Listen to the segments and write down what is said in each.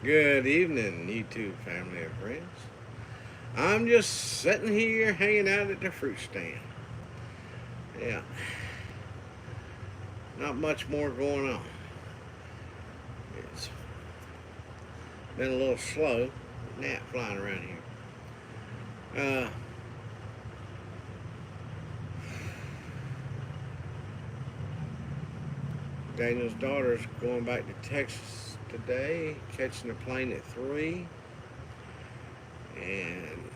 Good evening, YouTube family and friends. I'm just sitting here hanging out at the fruit stand. Yeah, not much more going on. It's been a little slow. Gnat flying around here. Uh, Daniel's daughter's going back to Texas today, catching a plane at 3. And,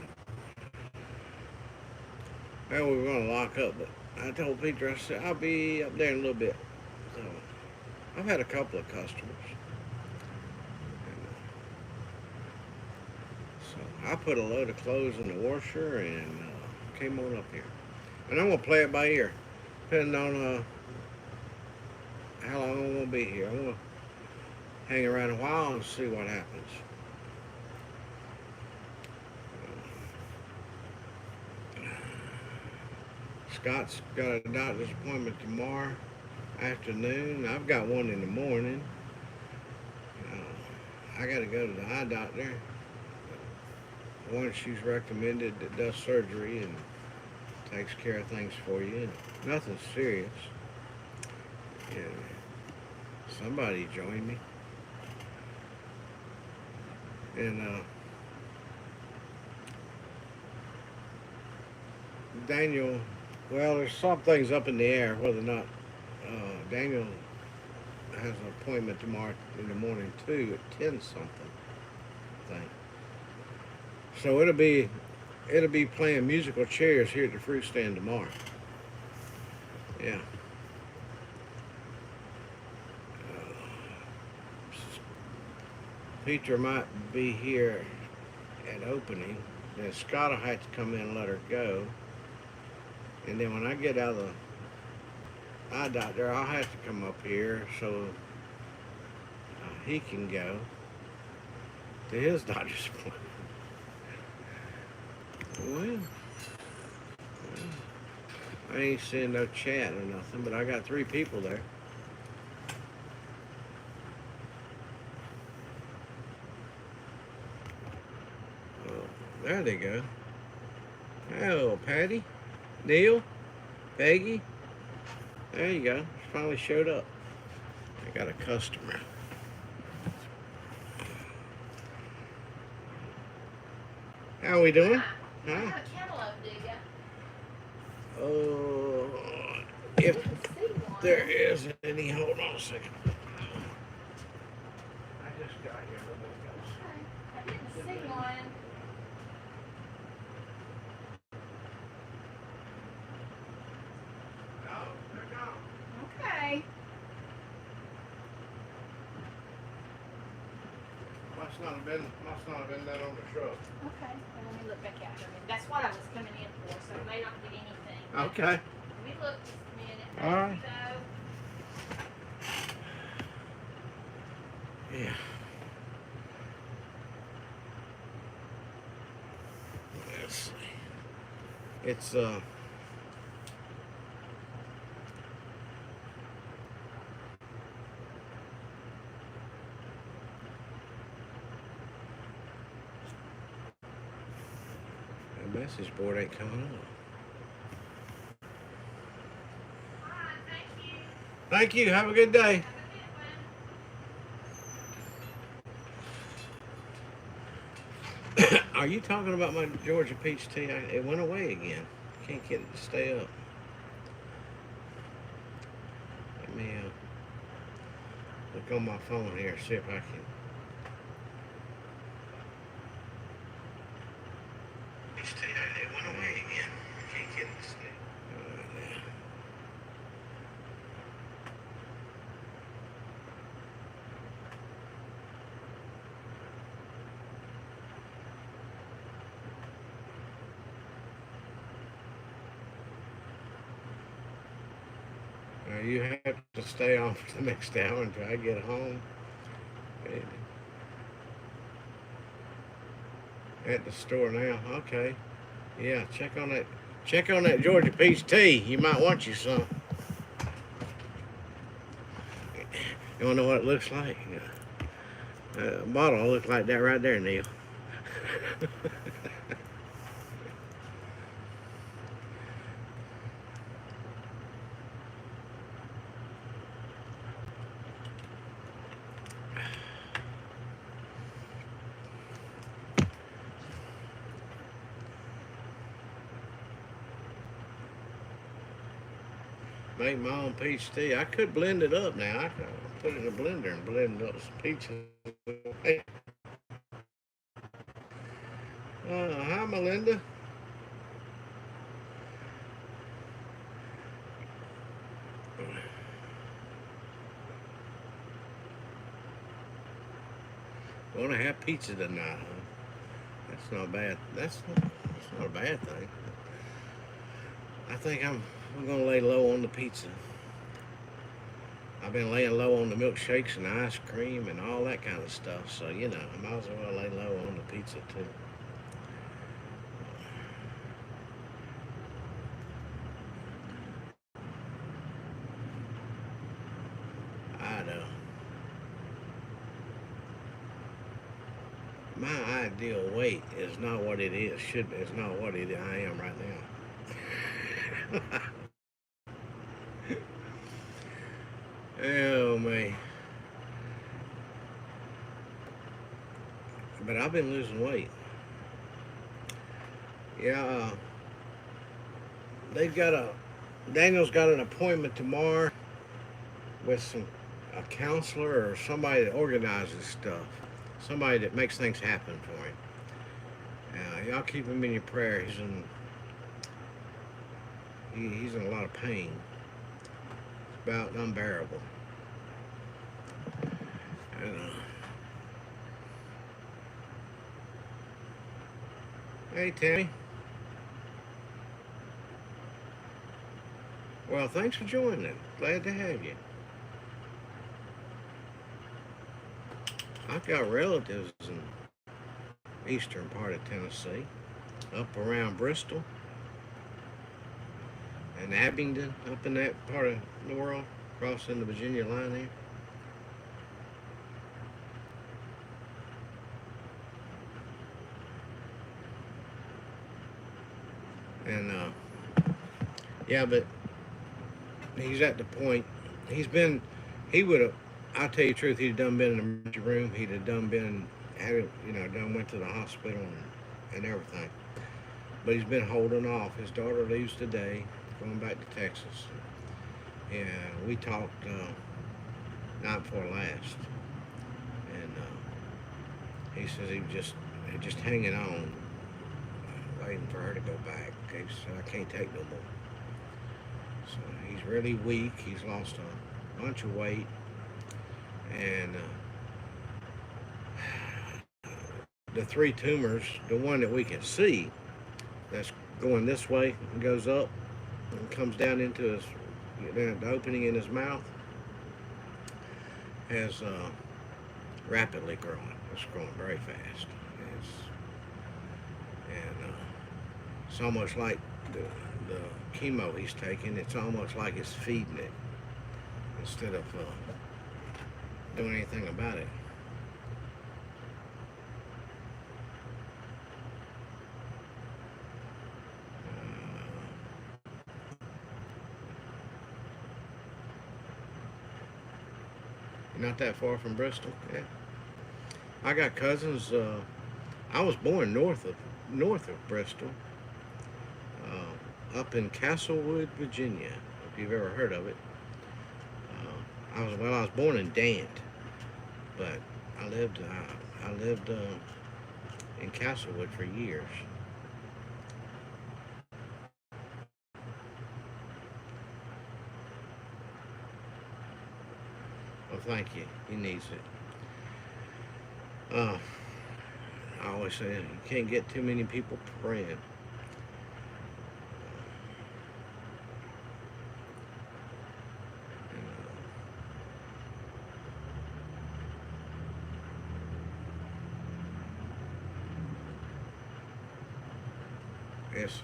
well, we were going to lock up, but I told Peter, I said, I'll be up there in a little bit. So, I've had a couple of customers. So I put a load of clothes in the washer and came on up here. And I'm gonna play it by ear, depending on how long I'm gonna be here. I'm gonna hang around a while and see what happens. Scott's got a doctor's appointment tomorrow afternoon. I've got one in the morning. I got to go to the eye doctor. One she's recommended that does surgery and takes care of things for you. Nothing serious. And somebody joined me. And Daniel, well, there's some things up in the air whether or not Daniel has an appointment tomorrow in the morning too at 10 something, I think. So it'll be playing musical chairs here at the fruit stand tomorrow. Yeah. Peter might be here at opening. Then Scott will have to come in and let her go. And then when I get out of the eye doctor, I'll have to come up here so he can go to his doctor's appointment. Well, I ain't seeing no chat or nothing, but I got 3 people there. Oh, there they go. Oh, Patty, Neil, Peggy. There you go. Finally showed up. I got a customer. How we doing? Huh? Oh, if there is any, hold on a second. I just got here. I didn't see one. No, they're gone. Okay. Must not have been that on the truck. Okay. Well, let me look back out here. That's what I was coming in for, so I may not get anything. Okay. Let me look just a minute. All right. Yeah. Let's see. It's the message board ain't coming up. Alright, thank you. Thank you. Have a good day. Have a good one. Are you talking about my Georgia peach tea? It went away again. Can't get it to stay up. Let me look on my phone here, see if I can. Peach tea, it went away again. Can't get it to stay. You have to stay on for the next hour until I get home. And at the store now. Okay. Yeah, check on that. Check on that Georgia peach tea. You might want you some. You wanna know what it looks like? Bottle look like that right there, Neil. Make my own peach tea. I could blend it up now. I could put it in a blender and blend up some peaches. Hey, hi, Melinda. Want to have pizza tonight, huh? That's not bad. That's not a bad thing. I think I'm gonna lay low on the pizza. I've been laying low on the milkshakes and ice cream and all that kind of stuff. So I might as well lay low on the pizza too. I know. My ideal weight is not what it is. It's not what I am right now. Oh man. But I've been losing weight. Yeah, they've got a Daniel's got an appointment tomorrow with a counselor or somebody that organizes stuff, somebody that makes things happen for him. Y'all keep him in your prayer. He's in a lot of pain. It's about unbearable. And, hey, Tammy. Well, thanks for joining. Glad to have you. I've got relatives in eastern part of Tennessee, up around Bristol and Abingdon, up in that part of the world, crossing the Virginia line there. And yeah, but he's at the point. He would have. I'll tell you the truth. He'd have done been in the emergency room. He'd have done went to the hospital and everything. But he's been holding off. His daughter leaves today, going back to Texas. And we talked night before last, and he says he was just hanging on, waiting for her to go back. He said, I can't take no more. So he's really weak. He's lost a bunch of weight, and the three tumors, the one that we can see, that's going this way and goes up and comes down into the opening in his mouth, has rapidly growing. It's growing very fast. It's almost like the chemo he's taking. It's almost like it's feeding it instead of doing anything about it. Not that far from Bristol. Yeah, I got cousins. I was born north of Bristol, up in Castlewood, Virginia. If you've ever heard of it. I was born in Dant, but I lived in Castlewood for years. Well, thank you. He needs it. I always say you can't get too many people praying. Yes,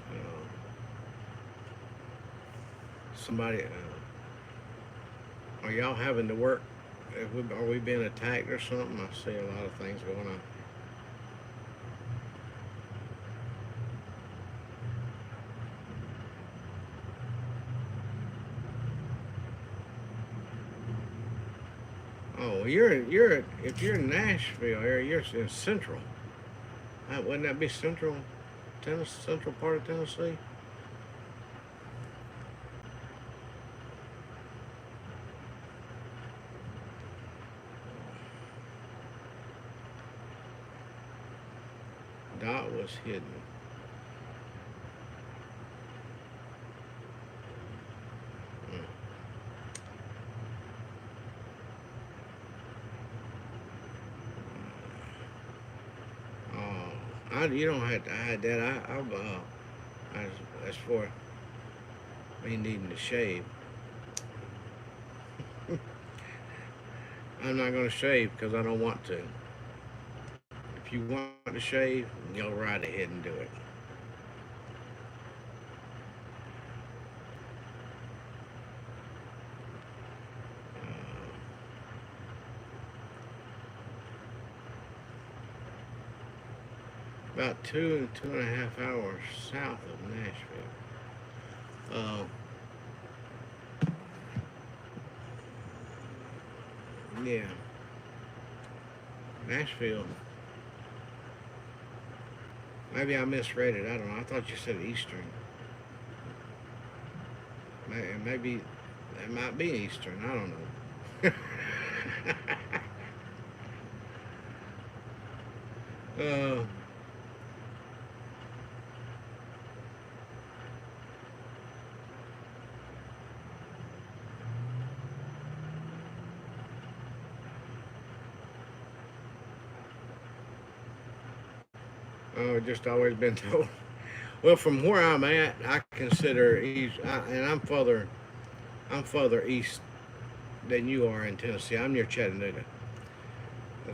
somebody. Are y'all having to work Are we being attacked or something? I see a lot of things going on. Oh, if you're in Nashville area, you're in Central. Wouldn't that be Central part of Tennessee? Dot was hidden. Mm. You don't have to hide that. As for me needing to shave, I'm not going to shave because I don't want to. If you want to shave, go right ahead and do it. Uh, about 2.5 hours south of Nashville. Uh, yeah, Nashville. Maybe I misread it. I don't know. I thought you said Eastern. Maybe it might be Eastern. I don't know. uh, just always been told. Well, from where I'm at, I consider and I'm further east than you are in Tennessee. I'm near Chattanooga,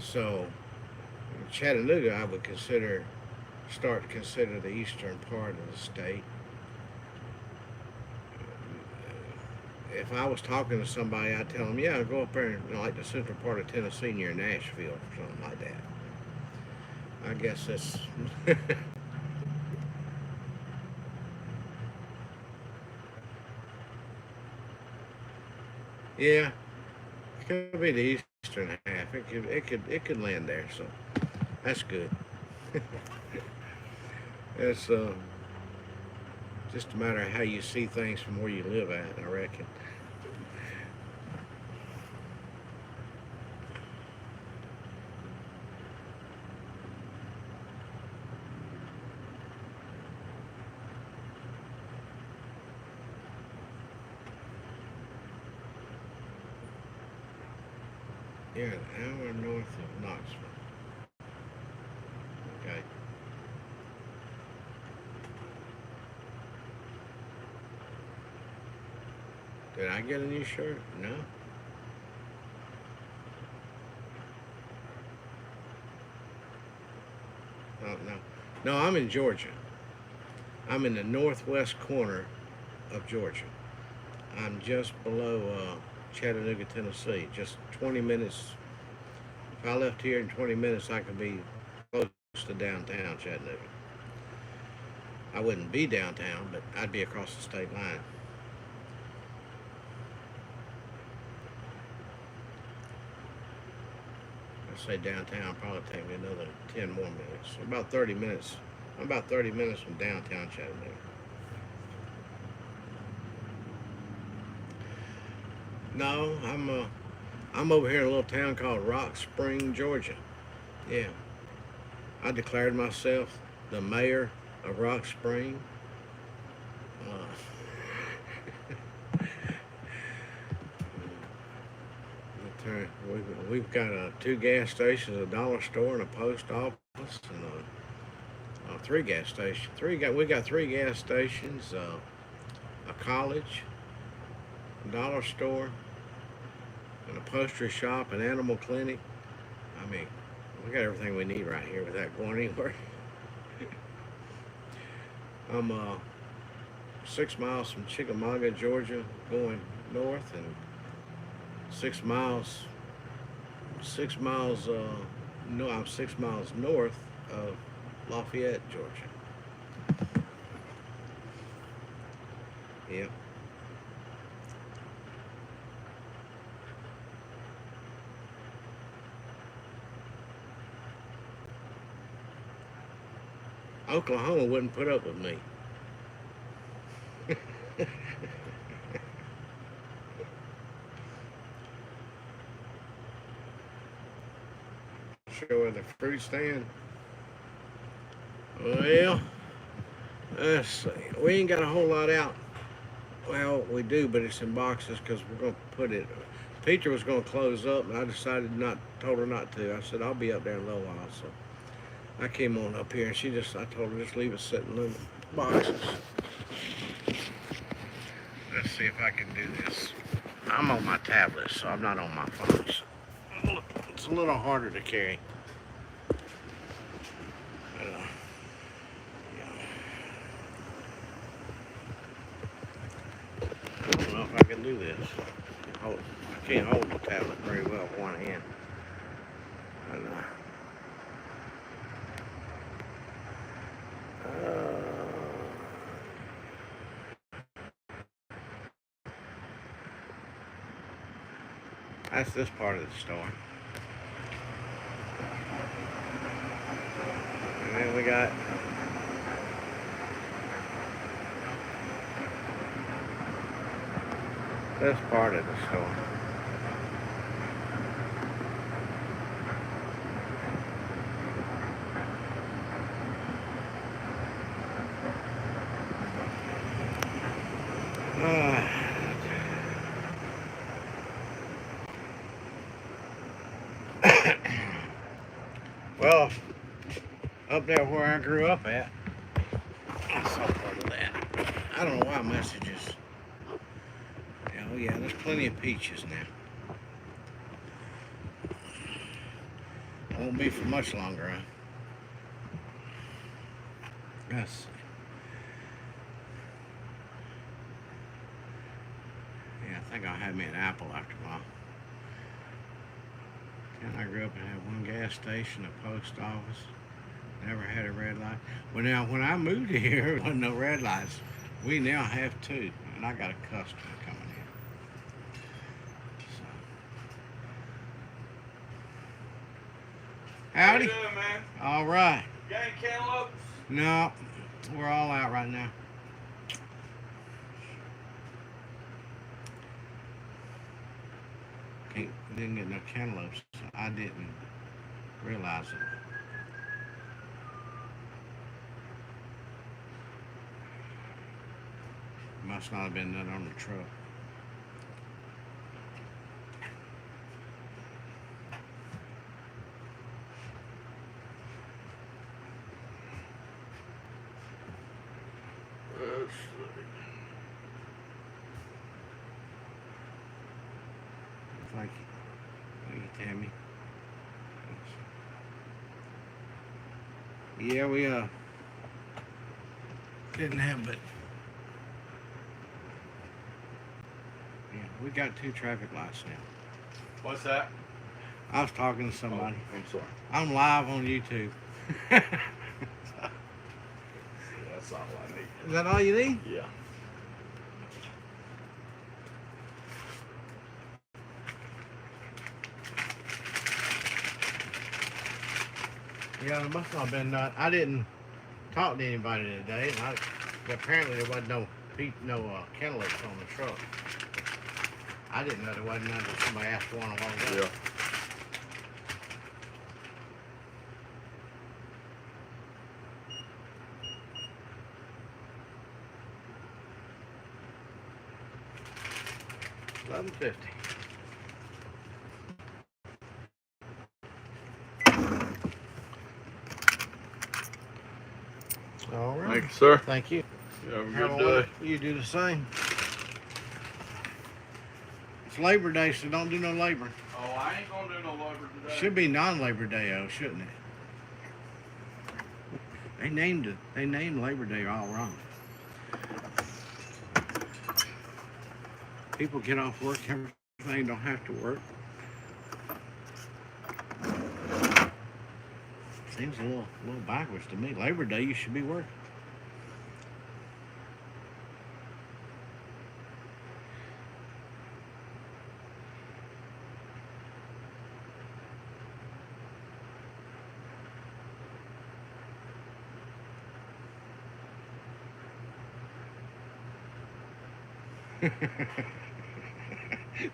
so Chattanooga I would start to consider the eastern part of the state. If I was talking to somebody, I'd tell them, yeah, go up there, like the central part of Tennessee near Nashville or something like that. I guess that's. Yeah, it could be the eastern half. It could land there, so that's good. It's just a matter of how you see things from where you live at, I reckon. Yeah, an hour north of Knoxville. Okay. Did I get a new shirt? No. Oh, no. No, I'm in Georgia. I'm in the northwest corner of Georgia. I'm just below Chattanooga, Tennessee. Just 20 minutes. If I left here in 20 minutes, I could be close to downtown Chattanooga. I wouldn't be downtown, but I'd be across the state line. I'd say downtown probably take me another 10 more minutes. About 30 minutes. I'm about 30 minutes from downtown Chattanooga. No, I'm over here in a little town called Rock Spring, Georgia. Yeah, I declared myself the mayor of Rock Spring. Uh, we've got two gas stations, a dollar store, and a post office, and three gas stations. We got three gas stations, a college, a dollar store, and a upholstery shop, an animal clinic. I mean, we got everything we need right here without going anywhere. I'm 6 miles from Chickamauga, Georgia, going north, and 6 miles 6 miles. No, I'm 6 miles north of Lafayette, Georgia. Yep. Oklahoma wouldn't put up with me. Show where the fruit stand. Well, let's see. We ain't got a whole lot out. Well, we do, but it's in boxes because we're going to put it. Peter was going to close up, and I decided told her not to. I said, I'll be up there in a little while. So I came on up here, and I told her just leave it sitting in the boxes. Let's see if I can do this. I'm on my tablet, so I'm not on my phone. So it's a little harder to carry. I don't know if I can do this. I can't hold the tablet very well with one hand. That's this part of the store. And then we got this part of the store. Well, up there where I grew up at, I saw part of that. I don't know why messages. Oh yeah, there's plenty of peaches now. Won't be for much longer, huh? Let's see. Yeah, I think I'll have me an apple after a while. And I grew up and had one gas station, a post office. Never had a red light. Well, now when I moved here, there wasn't no red lights. We now have two, and I got a customer coming in. So. Howdy. How you doing, man? All right. You got any cantaloupes? No, we're all out right now. Didn't get no cantaloupes. I didn't realize it. Must not have been none on the truck. Thank you. Thank you, Tammy. Yeah, we didn't have but yeah, we got 2 traffic lights now. What's that? I was talking to somebody. Oh, I'm sorry. I'm live on YouTube. That's all I need. Is that all you need? Yeah. Yeah, there must not have been none. I didn't talk to anybody today. And apparently there wasn't no cantaloupes on the truck. I didn't know there wasn't none until somebody asked for one a while ago. Yeah. $11.50. All right. Thank you, sir. Thank you. You have a Have good a day. one. You do the same. It's Labor Day, so don't do no labor. Oh, I ain't gonna do no labor today. Should be non-Labor Day, though, shouldn't it? They named Labor Day all wrong. People get off work, everything don't have to work. Seems a little backwards to me. Labor Day, you should be working.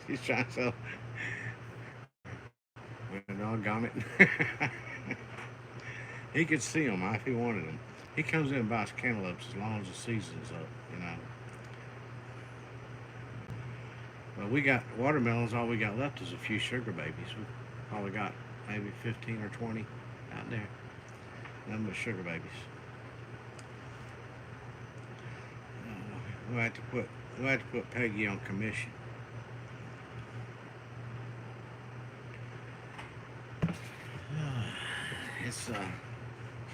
He's trying to. Well, doggone it. He could see them if he wanted them. He comes in and buys cantaloupes as long as the season's up, you know. But we got watermelons. All we got left is a few sugar babies. We probably got maybe 15 or 20 out there. None but sugar babies. We'll have to put Peggy on commission. It's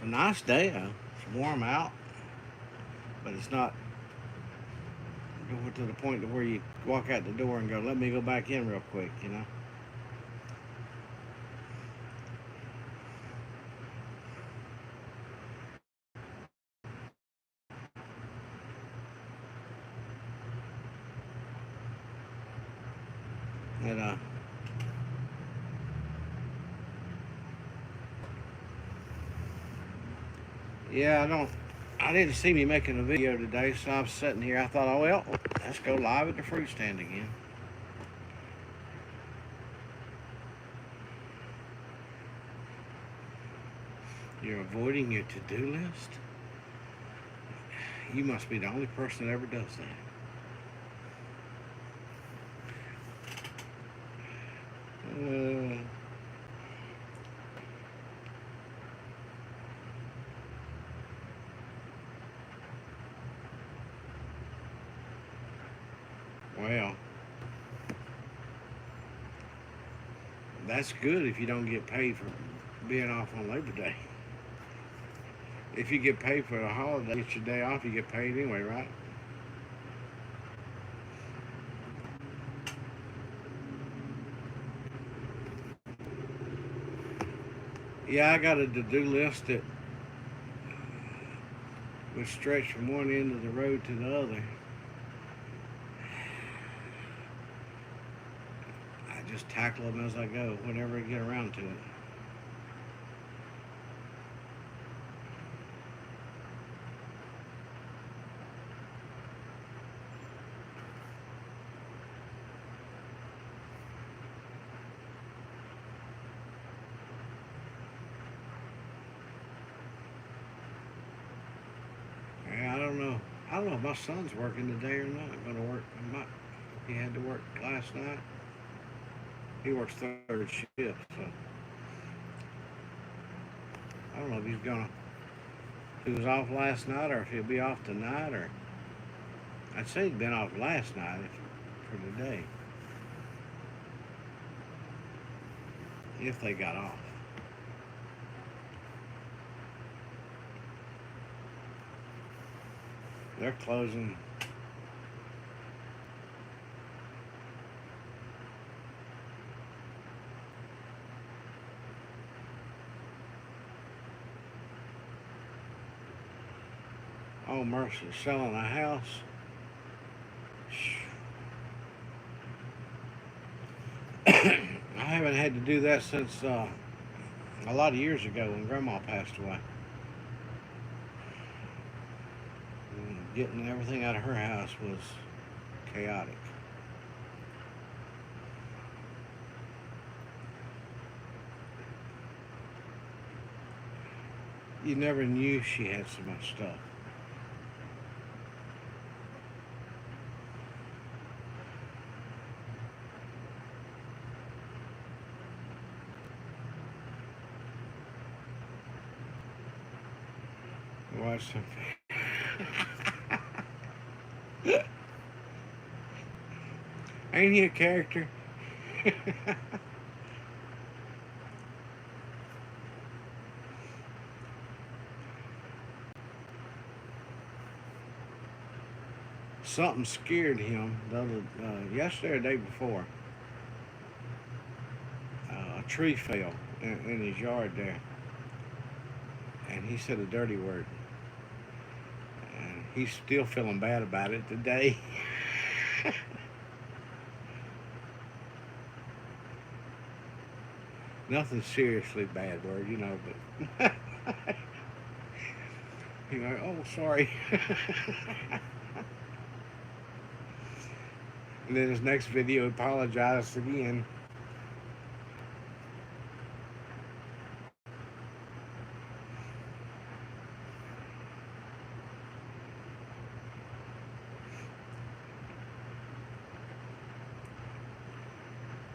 a nice day. It's warm out, but it's not to the point to where you walk out the door and go, "Let me go back in real quick," you know. And yeah, I didn't see me making a video today, so I was sitting here. I thought, oh well, let's go live at the fruit stand again. You're avoiding your to-do list? You must be the only person that ever does that. Well, that's good if you don't get paid for being off on Labor Day. If you get paid for a holiday, it's your day off, you get paid anyway, right? Yeah, I got a to-do list that would stretch from one end of the road to the other. I just tackle them as I go, whenever I get around to it. I don't know if my son's working today or not. Going to work. He had to work last night. He works third shift, so I don't know if he was off last night or if he'll be off tonight. Or I'd say he'd been off last night for today, if they got off. They're closing. Oh, mercy, selling a house. I haven't had to do that since a lot of years ago when Grandma passed away. Getting everything out of her house was chaotic. You never knew she had so much stuff. Watch some. Ain't he a character? Something scared him yesterday or the day before. A tree fell in his yard there. and he said a dirty word. And he's still feeling bad about it today. Nothing seriously bad word, you know, but he's like, oh, sorry. And then his next video, apologized again.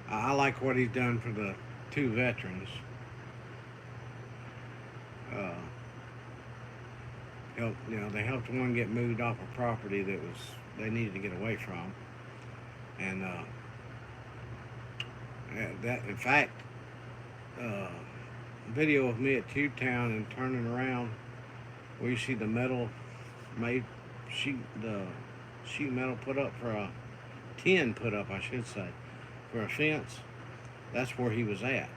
I like what he's done for the two veterans. Uh, they helped one get moved off a property that was they needed to get away from, and that in fact, video of me at Tube Town and turning around, where you see the metal made the sheet metal put up for a tin put up, I should say, for a fence. That's where he was at,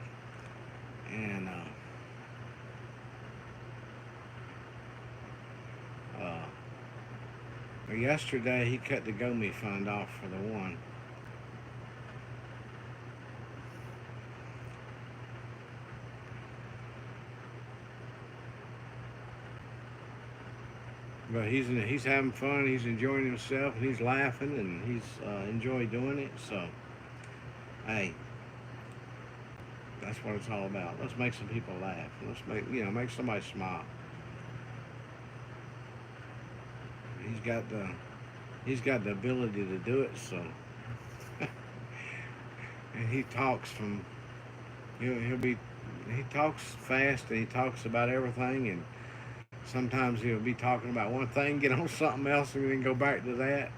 and yesterday he cut the GoMe fund off for the one. But he's having fun. He's enjoying himself, and he's laughing, and he's enjoyed doing it. So, hey, that's what it's all about. Let's make some people laugh. Let's make somebody smile. He's got the ability to do it. So, and he talks he talks fast, and he talks about everything, and sometimes he'll be talking about one thing, get on something else, and then go back to that.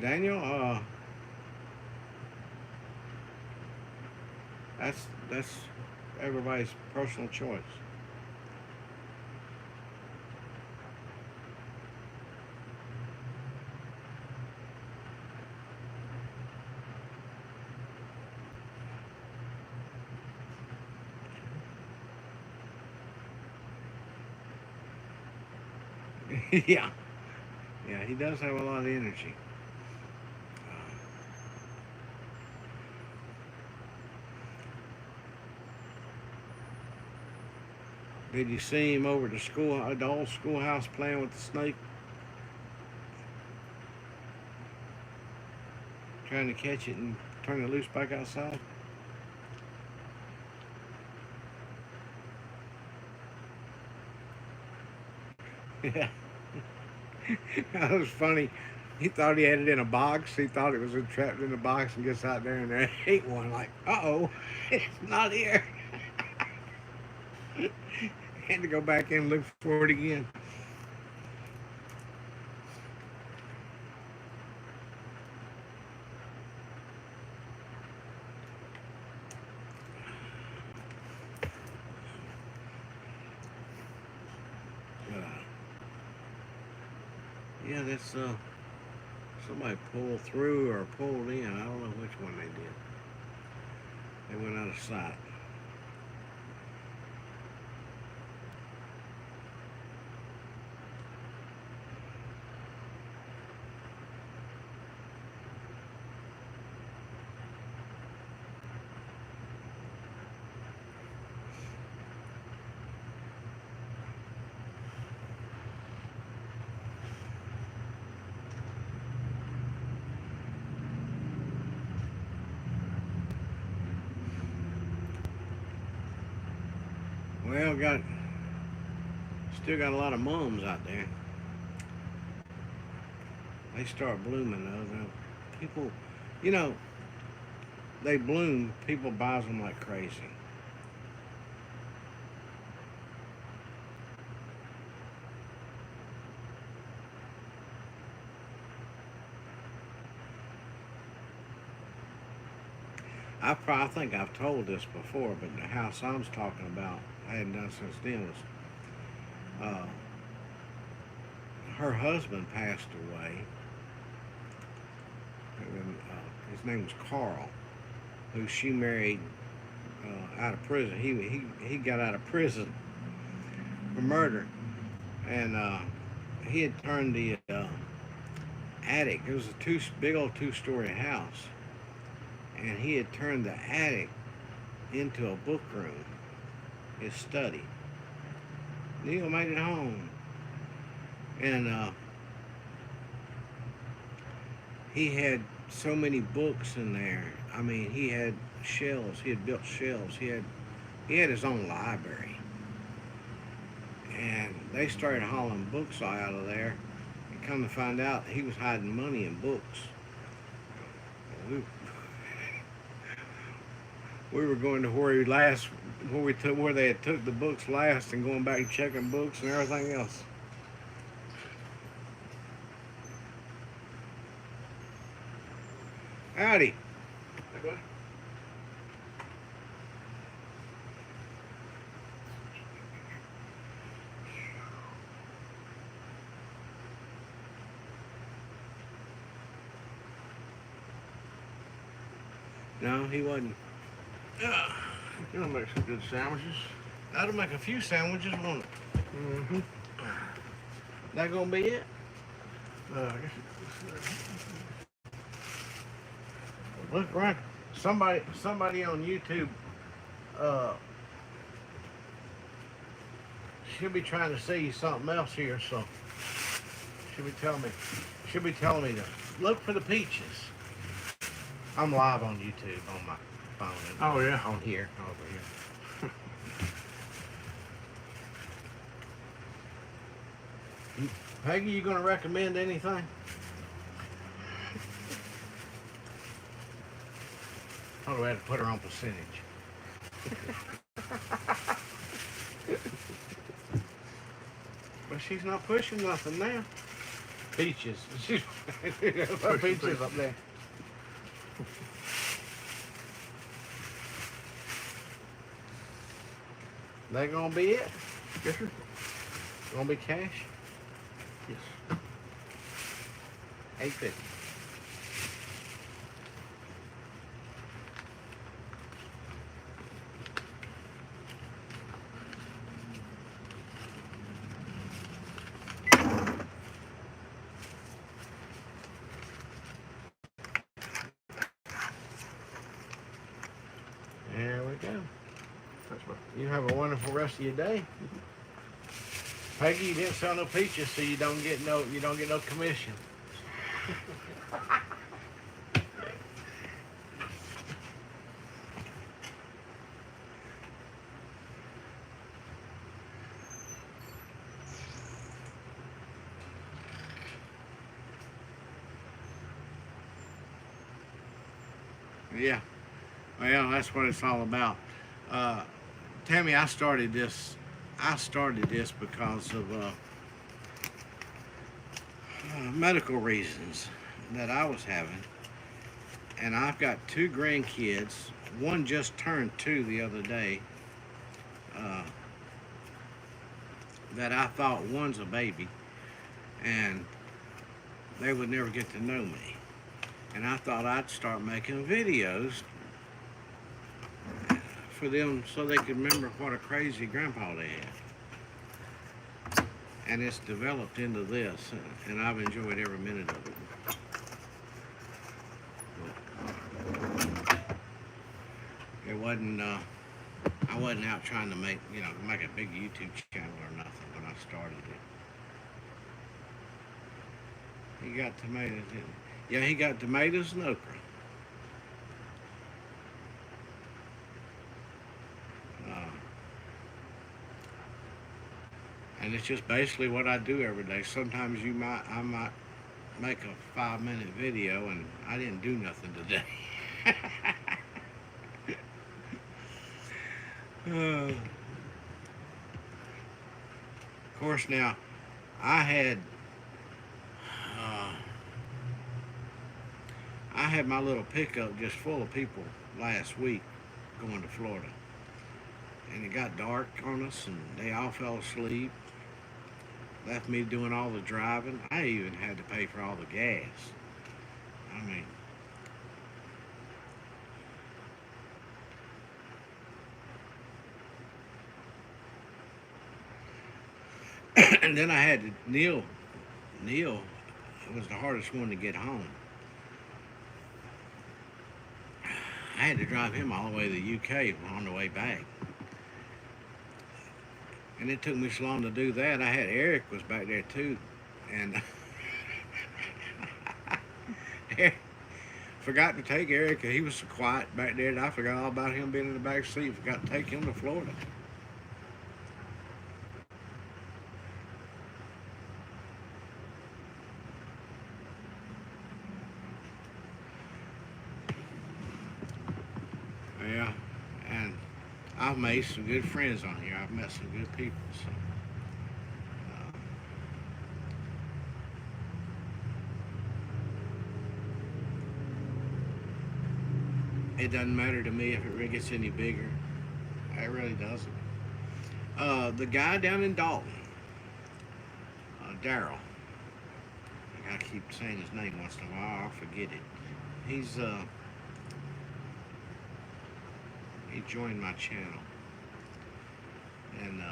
Daniel, that's everybody's personal choice. Yeah, he does have a lot of energy. Did you see him over at the old schoolhouse playing with the snake? Trying to catch it and turn it loose back outside? Yeah. That was funny. He thought he had it in a box. He thought it was trapped in a box, and gets out there and there ate one. Like, uh-oh, it's not here. Had to go back in and look for it again. Yeah, that's somebody pulled through or pulled in. I don't know which one they did. They went out of sight. Well, still got a lot of mums out there. They start blooming though. Now, people, they bloom. People buys them like crazy. I think I've told this before, but the house I'm talking about, I hadn't done since then, was her husband passed away. And, his name was Carl, who she married out of prison. He got out of prison for murder, and he had turned the attic. It was a big old two-story house, and he had turned the attic into a book room, his study. Neil made it home, and he had so many books in there. I mean, he had shelves. He had built shelves. He had his own library, and they started hauling books out of there. And come to find out, he was hiding money in books. We were going to where they had took the books last, and going back and checking books and everything else. Howdy. Hey, bud. No, he wasn't. You'll make some good sandwiches. That'll make a few sandwiches, won't it? Mm-hmm. That gonna be it? I guess Look, right. Somebody on YouTube should be trying to see something else here, so should be telling me to look for the peaches. I'm live on YouTube on my phone. Oh, yeah. On here, over here. Peggy, you gonna recommend anything? Oh, we had to put her on percentage. But she's not pushing nothing now. Peaches. She's peaches up there. That gonna be it? Yes, sir. Gonna be cash? Yes. $8.50. There we go. That's what. You have a wonderful rest of your day. Peggy, you didn't sell no peaches, so you don't get no commission. Yeah. Well, that's what it's all about. Tammy, I started this because of medical reasons that I was having. And I've got 2 grandkids. One just turned 2 the other day. That I thought one's a baby. And they would never get to know me. And I thought I'd start making videos for them so they could remember what a crazy grandpa they had. And it's developed into this, and I've enjoyed every minute of it. It wasn't, I wasn't out trying to make a big YouTube channel or nothing when I started it. He got tomatoes, didn't he? Yeah, he got tomatoes and okra. And it's just basically what I do every day. Sometimes I might make a 5-minute video, and I didn't do nothing today. Of course, now I had my little pickup just full of people last week going to Florida. And it got dark on us, and they all fell asleep. Left me doing all the driving. I even had to pay for all the gas. I mean, and then I had to Neil. Neil was the hardest one to get home. I had to drive him all the way to the UK on the way back. And it took me so long to do that. I had Eric was back there too, and forgot to take Eric. He was so quiet back there that I forgot all about him being in the back seat. Forgot to take him to Florida. Yeah, and I've made some good friends on here. I've met some good people. So, uh, it doesn't matter to me if it really gets any bigger. It really doesn't. The guy down in Dalton, Daryl. I gotta keep saying his name once in a while. I'll forget it. He's he joined my channel, and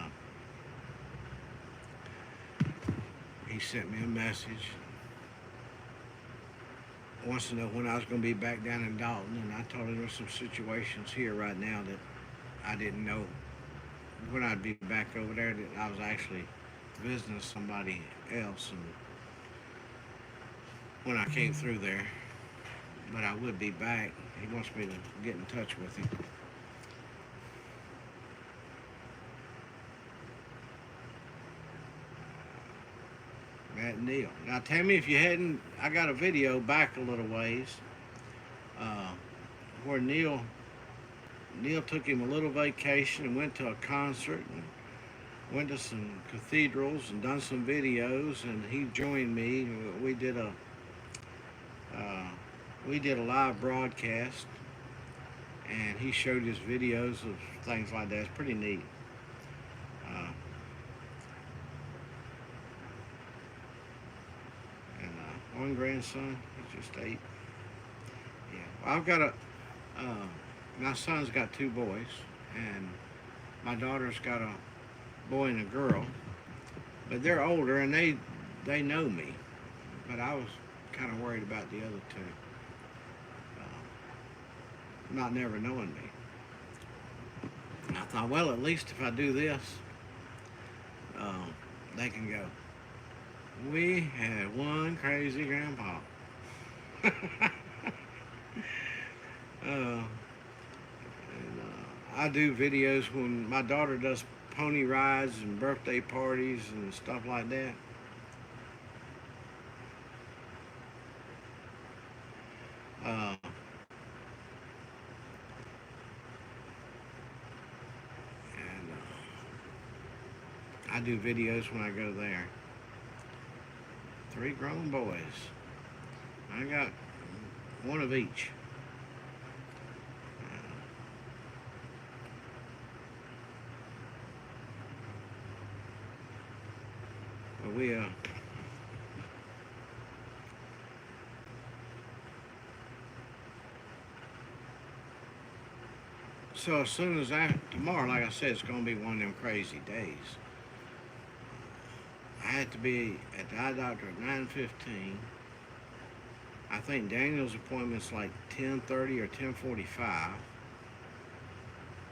he sent me a message. Wants to know when I was going to be back down in Dalton, and I told him there's some situations here right now that I didn't know when I'd be back over there. That I was actually visiting somebody else, and when I came through there, but I would be back. He wants me to get in touch with him. Matt Neal. Now tell me if you hadn't. I got a video back a little ways uh, where Neil took him a little vacation and went to a concert and went to some cathedrals and done some videos, and he joined me. We did a live broadcast, and he showed his videos of things like that. It's pretty neat. Uh, One grandson, he's just 8. Yeah, well, I've got my son's got 2 boys, and my daughter's got a boy and a girl, but they're older and they know me, but I was kind of worried about the other 2, not never knowing me. And I thought, well, at least if I do this, they can go, we had one crazy grandpa. I do videos when my daughter does pony rides and birthday parties and stuff like that. Uh, and I do videos when I go there. 3 grown boys. I got one of each. But so as soon as tomorrow, like I said, it's going to be one of them crazy days. I had to be at the eye doctor at 9:15. I think Daniel's appointment's like 10:30 or 10:45.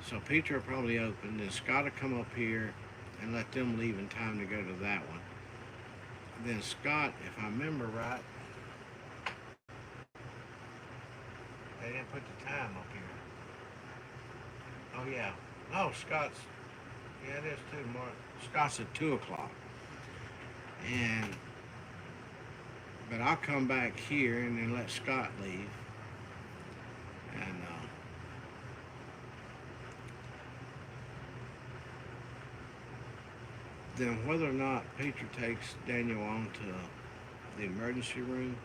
So Peter will probably open. Then Scott will come up here and let them leave in time to go to that one. Then Scott, if I remember right, they didn't put the time up here. Oh yeah. No, Scott's, yeah, it is too, Mark. Scott's at 2 o'clock. But I'll come back here and then let Scott leave. And then whether or not Peter takes Daniel on to the emergency room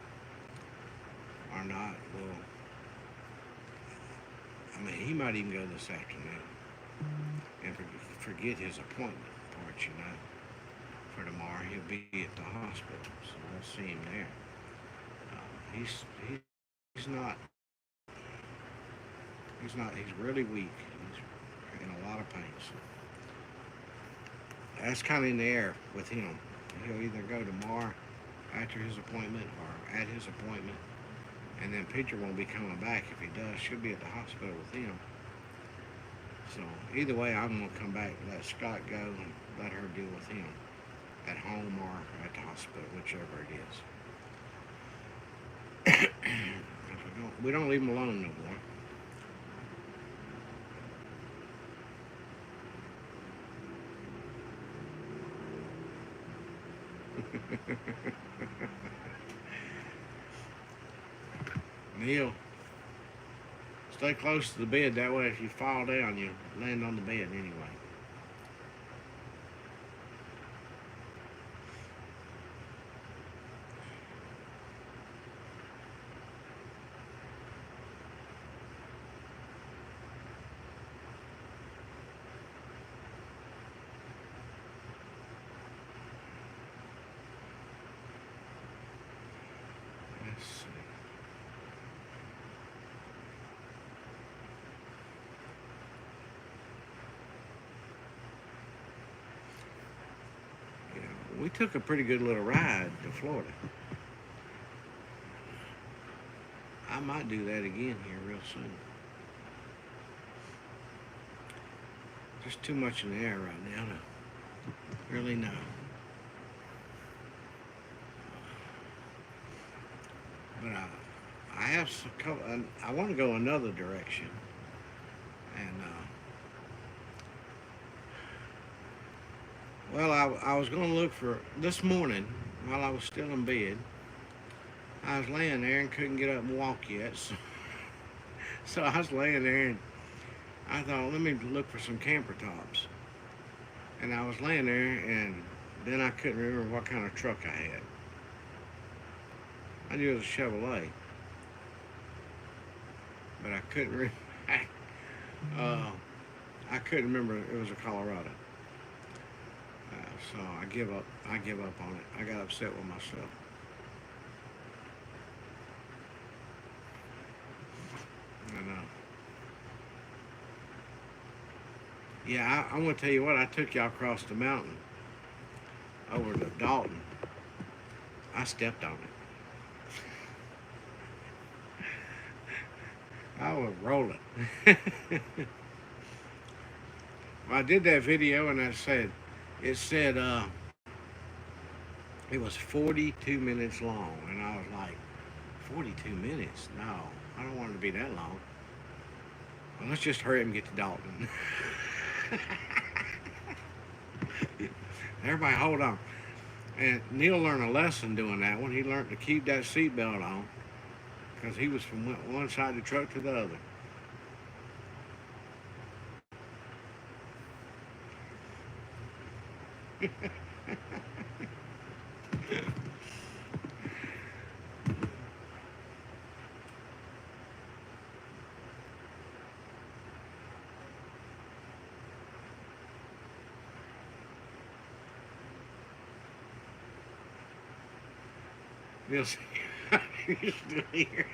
or not, I mean, he might even go this afternoon and forget his appointment part, for tomorrow. He'll be at the hospital, so we'll see him there. He's not he's really weak. He's in a lot of pain. So that's kind of in the air with him. He'll either go tomorrow after his appointment or at his appointment, and then Peter won't be coming back. If he does, she'll be at the hospital with him. So either way, I'm gonna come back and let Scott go and let her deal with him at home or at the hospital, whichever it is. We don't leave him alone no more. Neil, stay close to the bed. That way, if you fall down, you land on the bed anyway. Let's see. We took a pretty good little ride to Florida. I might do that again here real soon. Just too much in the air right now to really know. But I have some couple. I want to go another direction, and well, I was going to look for this morning while I was still in bed. I was laying there and couldn't get up and walk yet, so I was laying there and I thought, let me look for some camper tops. And I was laying there, and then I couldn't remember what kind of truck I had. I knew it was a Chevrolet, but I couldn't remember. I couldn't remember it was a Colorado. So I give up. I give up on it. I got upset with myself. I know. Yeah, I'm gonna tell you what. I took y'all across the mountain over to Dalton. I stepped on it. I was rolling. Well, I did that video and it said it was 42 minutes long, and I was like, 42 minutes? No, I don't want it to be that long. Well, let's just hurry up and get to Dalton. Everybody hold on. And Neil learned a lesson doing that one. He learned to keep that seatbelt on because he was from one side of the truck to the other. Neil said, "You're still here."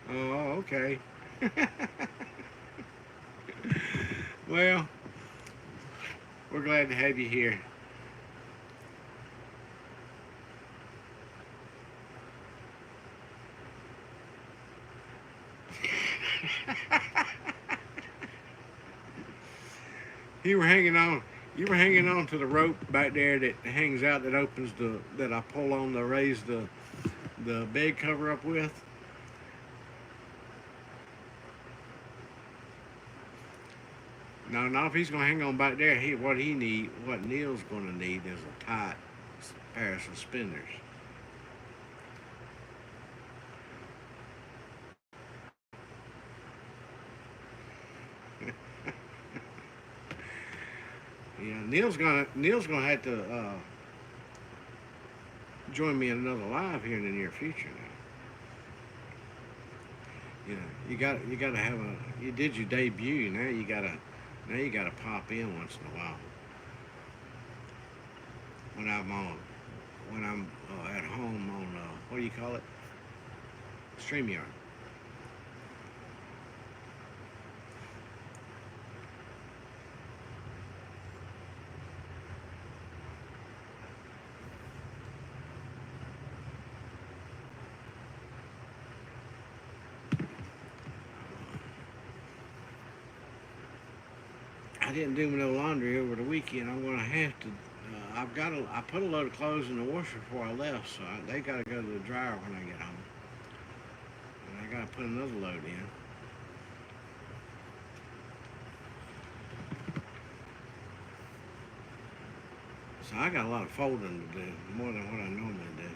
Oh, okay. Well, we're glad to have you here. You were hanging on. You were hanging on to the rope back there that hangs out, that opens that I pull on to raise the bed cover up with. No, not if he's gonna hang on back there. What Neil's gonna need is a tight pair of suspenders. Yeah, Neil's gonna have to join me in another live here in the near future now. You know, you gotta have a. You did your debut. Now you gotta pop in once in a while. When I'm at home on what do you call it? StreamYard. I didn't do no laundry over the weekend. I'm gonna have to. I put a load of clothes in the washer before I left, so they gotta go to the dryer when I get home, and I gotta put another load in. So I got a lot of folding to do, more than what I normally do.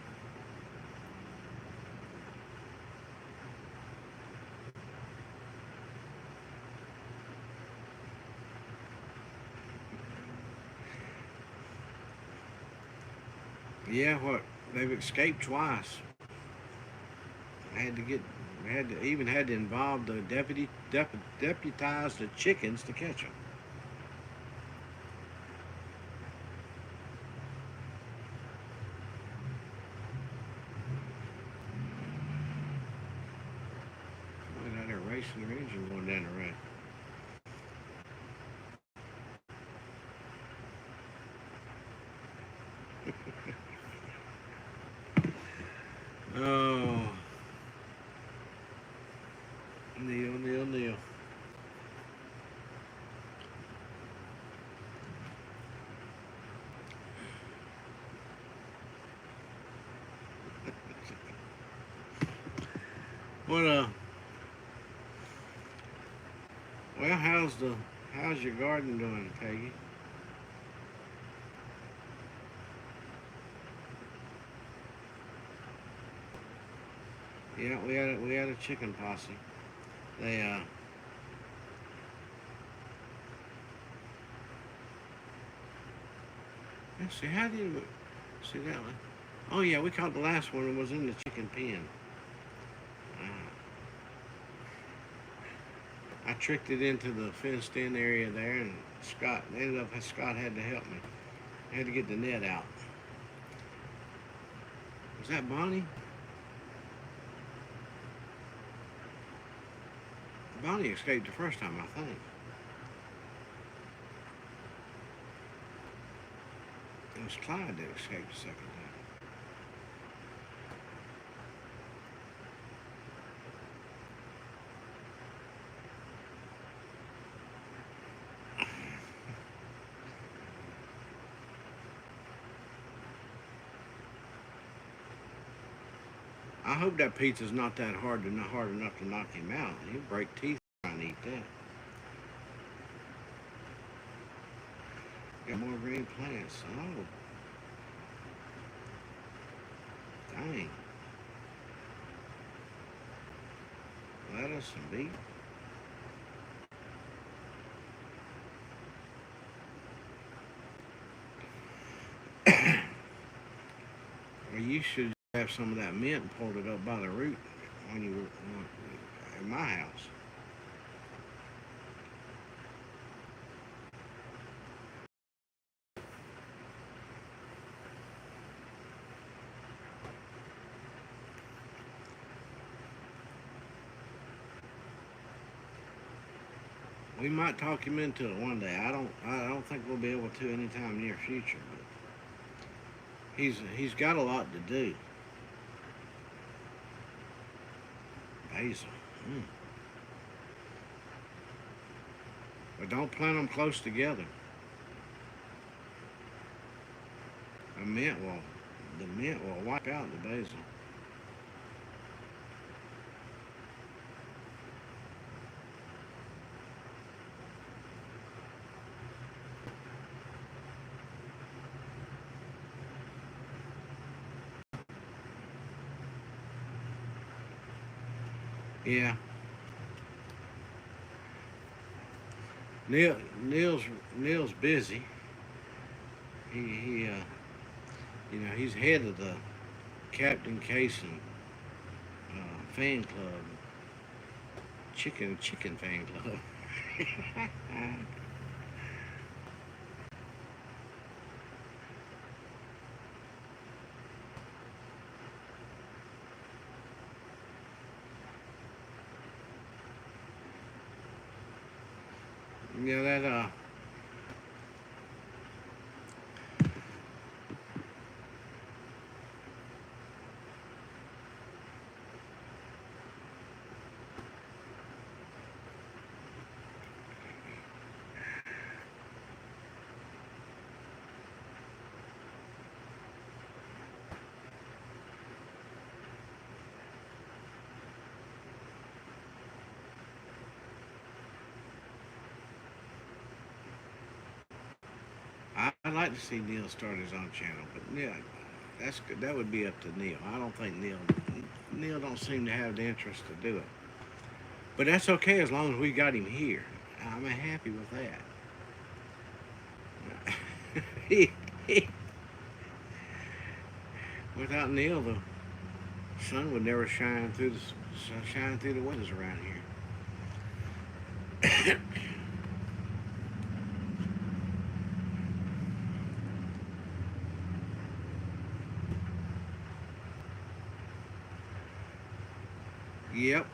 Yeah, what they've escaped twice. I had to get, had to involve the deputize the chickens to catch them. Somebody's out there racing their engine going down the road. Oh, Neil. What well, how's your garden doing, Peggy? Yeah, we had a chicken posse. They let's see, how did we see that one? Oh yeah, we caught the last one and was in the chicken pen. Uh, I tricked it into the fenced in area there, and Scott had to help me. I had to get the net out. Was that Bonnie? Bonnie escaped the first time, I think. It was Clyde that escaped the second time. I hope that pizza's not that hard enough to knock him out. He'll break teeth trying to eat that. Got more green plants. Oh, dang. Lettuce and beet. Well, you should have some of that mint and pulled it up by the root when you were in my house. We might talk him into it one day. I don't think we'll be able to anytime near future, but he's got a lot to do. Basil. Mm. But don't plant them close together. The mint will wipe out the basil. Yeah. Neil's busy. you know, he's head of the Captain Casey fan club, chicken fan club. Yeah, that I'd like to see Neil start his own channel, but yeah, that's good. That would be up to Neil. I don't think Neil don't seem to have the interest to do it. But that's okay as long as we got him here. I'm happy with that. Without Neil, the sun would never shine through the windows around here. Yep,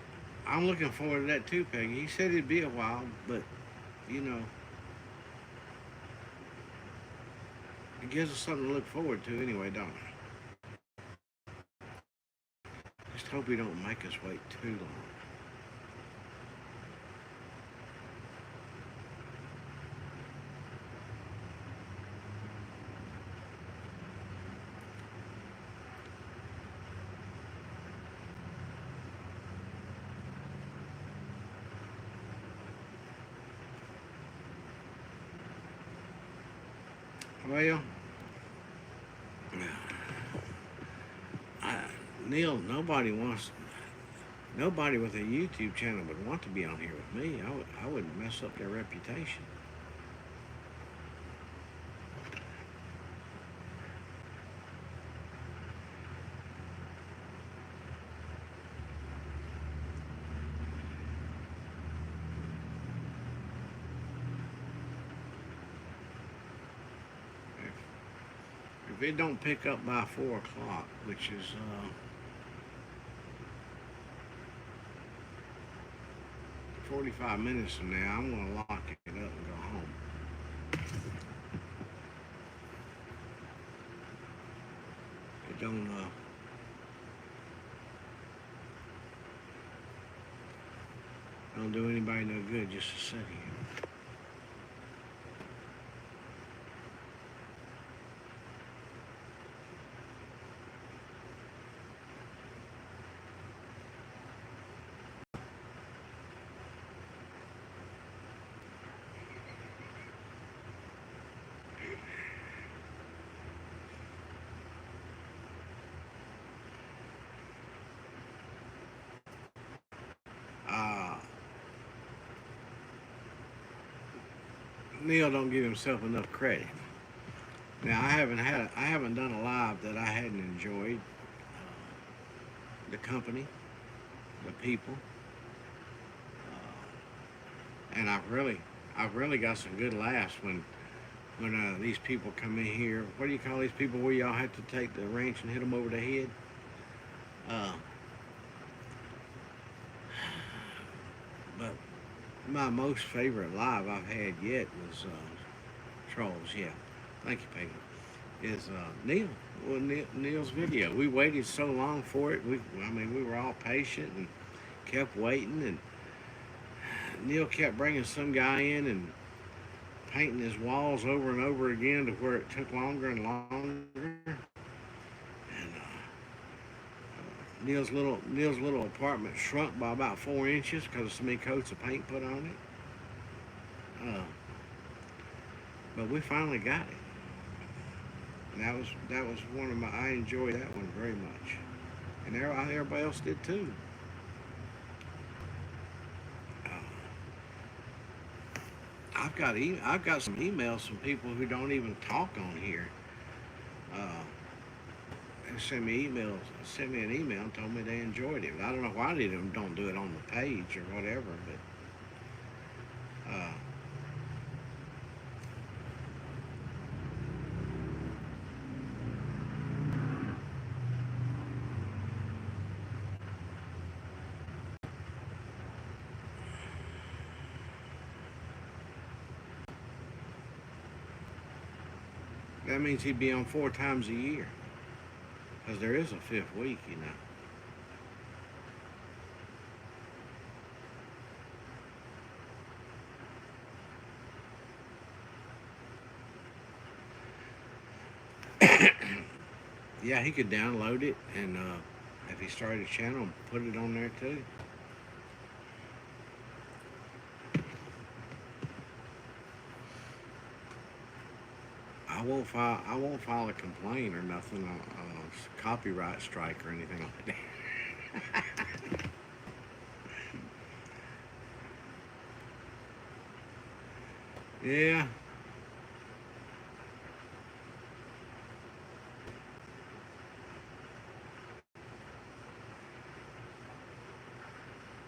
I'm looking forward to that too, Peggy. He said it'd be a while, but you know, it gives us something to look forward to anyway, don't it? Just hope he don't make us wait too long. Well, I, Neil, nobody with a YouTube channel would want to be on here with me. I would mess up their reputation. If it don't pick up by 4 o'clock, which is 45 minutes from now, I'm gonna lock it up and go home. It don't do anybody no good just to sit here. Uh, Neil don't give himself enough credit. Now I haven't done a live that I hadn't enjoyed. The company, the people, and I've really got some good laughs when these people come in here. What do you call these people where y'all have to take the wrench and hit them over the head? But my most favorite live I've had yet was Trolls. Yeah, thank you, Peggy. Is Neil? Well, Neil's video. We waited so long for it. We were all patient and kept waiting, and Neil kept bringing some guy in and painting his walls over and over again to where it took longer and longer. And Neil's little apartment shrunk by about 4 inches because of so many coats of paint put on it. But we finally got it. And that was one of I enjoyed that one very much, and everybody else did too. I've got some emails from people who don't even talk on here. Uh, they sent me an email and told me they enjoyed it. I don't know why they don't do it on the page or whatever, but that means he'd be on 4 times a year because there is a fifth week, you know. Yeah, he could download it and if he started a channel, put it on there too. I won't file a complaint or nothing, copyright strike or anything like that. Yeah.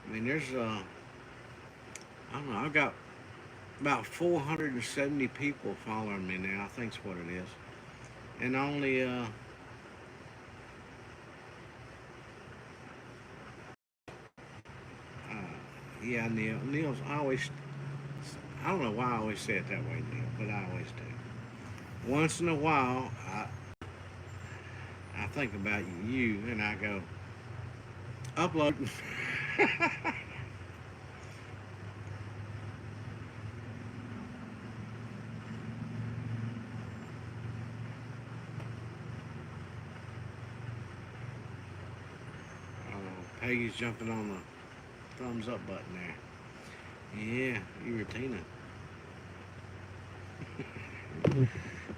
I mean, I don't know, I've got about 470 people following me now, I think's what it is. And only, yeah, Neil's I don't know why I always say it that way, Neil, but I always do. Once in a while, I think about you and I go, upload. Peggy's jumping on the thumbs up button there. Yeah, you were Tina.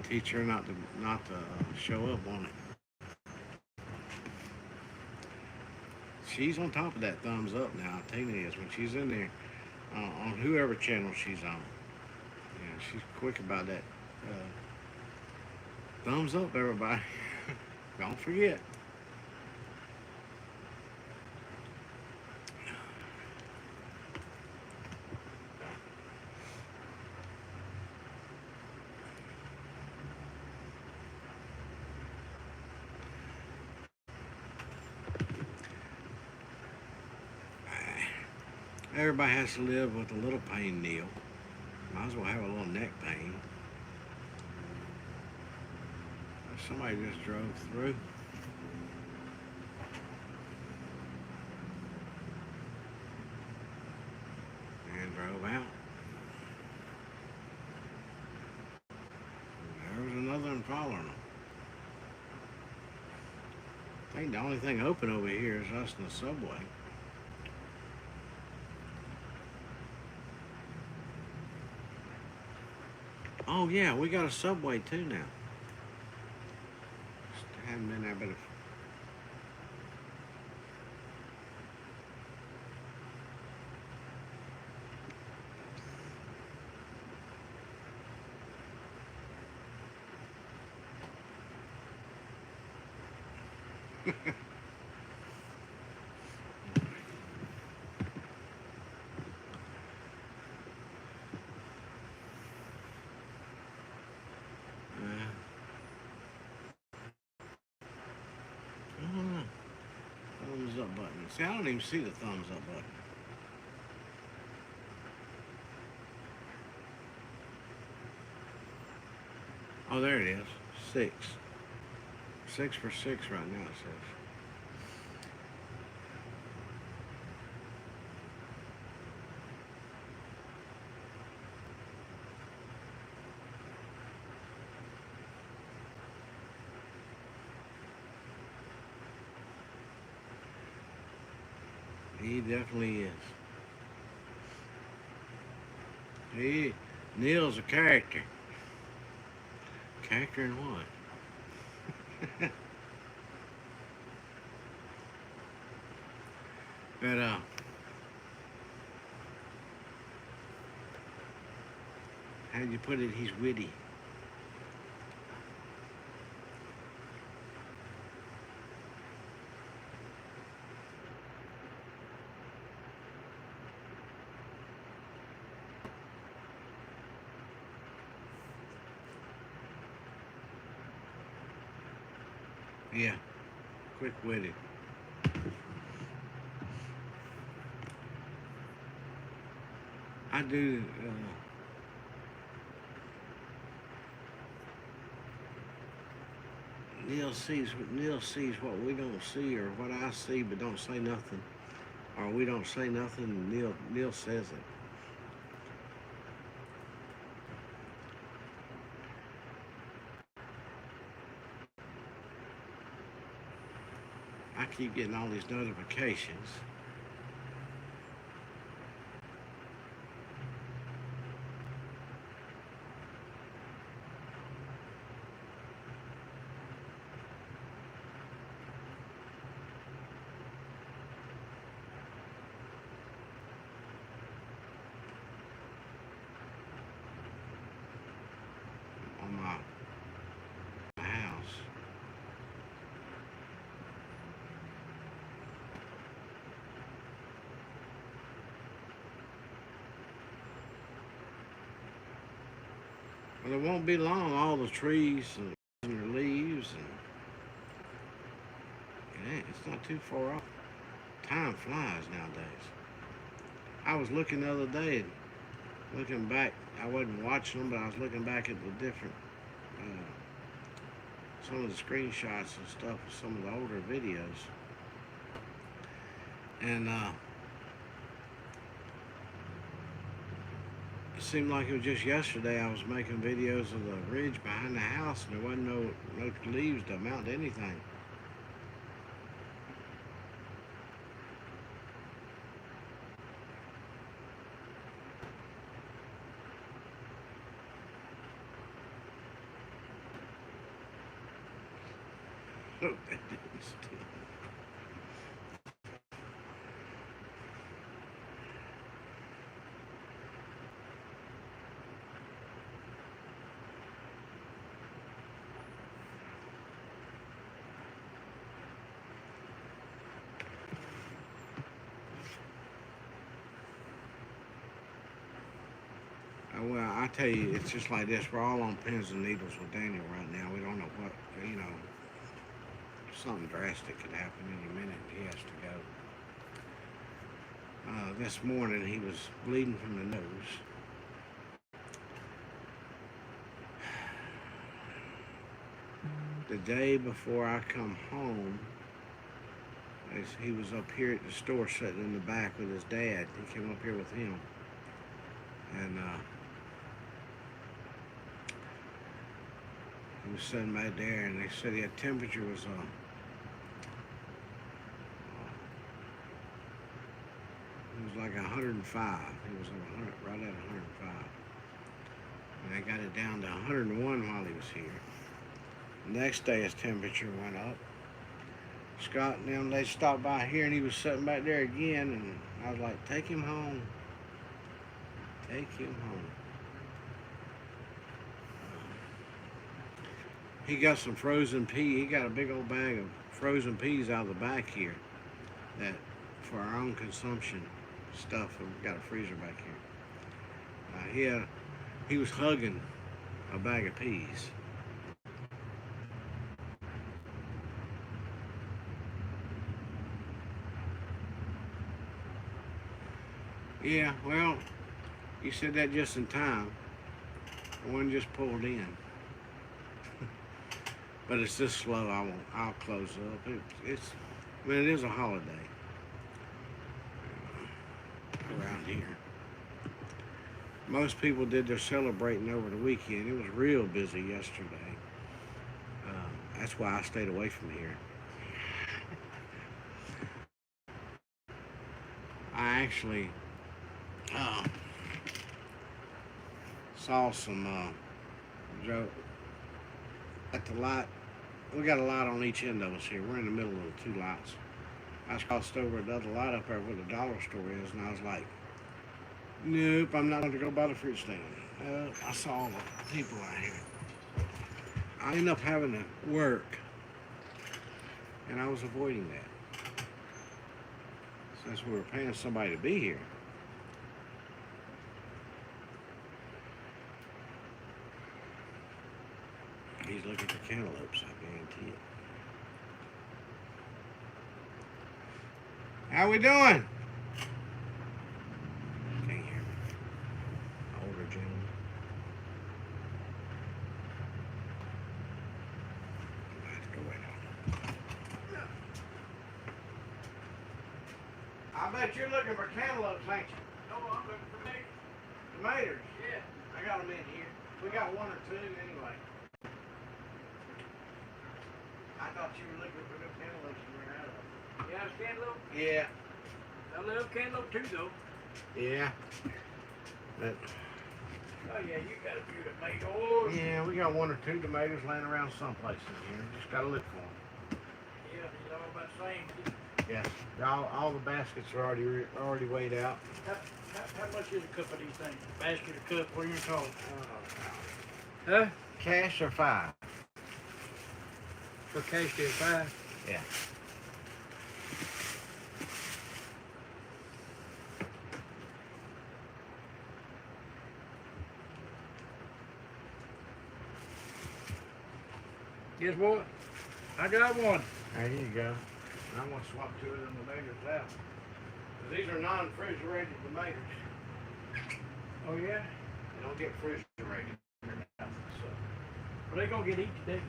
Teach her not to show up on it. She's on top of that thumbs up now. Tina is when she's in there on whoever channel she's on. Yeah, she's quick about that. Thumbs up, everybody. Don't forget. Everybody has to live with a little pain, Neil. Might as well have a little neck pain. Somebody just drove through. And drove out. There was another one following them. I think the only thing open over here is us and the subway. Oh yeah, we got a subway too now. Just haven't been there, but thumbs up button. See, I don't even see the thumbs up button. Oh, there it is. 6. 6 for 6 right now, it says. He definitely is. Neil's a character. Character in what? But how'd you put it? He's witty. Yeah, quick-witted. I do. Neil sees what we don't see, or what I see, but don't say nothing, or we don't say nothing. And Neil says it. I keep getting all these notifications. On my house. Well, it won't be long. All the trees and their leaves, and it's not too far off. Time flies nowadays. I was looking the other day, looking back. I wasn't watching them, but I was looking back at the different, some of the screenshots and stuff of some of the older videos, and it seemed like it was just yesterday I was making videos of the ridge behind the house, and there wasn't no leaves to amount to anything. That didn't stick. Well, I tell you, it's just like this. We're all on pins and needles with Daniel right now. We don't know what, something drastic could happen any minute. He has to go. This morning he was bleeding from the nose. The day before I come home, he was up here at the store sitting in the back with his dad. He came up here with him. And he was sitting back there, and they said his temperature was it was like 105. He was right at 105. And they got it down to 101 while he was here. The next day his temperature went up. Scott and them, they stopped by here, and he was sitting back there again, and I was like, take him home. Take him home. He got some frozen pea. He got a big old bag of frozen peas out of the back here, that for our own consumption stuff. We've got a freezer back here. He was hugging a bag of peas. Yeah, well, you said that just in time. One just pulled in. But it's this slow. I'll close up. It is a holiday around here. Most people did their celebrating over the weekend. It was real busy yesterday. That's why I stayed away from here. I actually saw some Joe at the light. We got a light on each end of us here. We're in the middle of the two lights. I crossed over the other light up there where the dollar store is, and I was like, nope, I'm not going to go by the fruit stand. I saw all the people out here. I ended up having to work, and I was avoiding that since we were paying somebody to be here. He's looking for cantaloupes, I guarantee it. How we doing? Can't hear me. Older gentleman. I have to go right on. I bet you're looking for cantaloupes, ain't you? No, I'm looking for me. Tomatoes. Yeah. I got them in here. We got one or two anyway. I thought you were looking for the cantaloupes you ran out of. You have a cantaloupe? Yeah. I love cantaloupe too, though. Yeah. But, Oh, yeah, you got a few tomatoes. yeah, we got one or two tomatoes laying around someplace in here. Just gotta look for them. Yeah, it's all about the same. Yes. All the baskets are already weighed out. How much is a cup of these things? Basket, a cup, what are you talking? Huh? Cash or 5? For cash, there's 5. Yeah. Guess what? I got one. There you go. I'm gonna swap 2 of them tomatoes out. 'Cause these are non-refrigerated tomatoes. Oh, yeah? They don't get refrigerated. Well, they gonna get eaten today.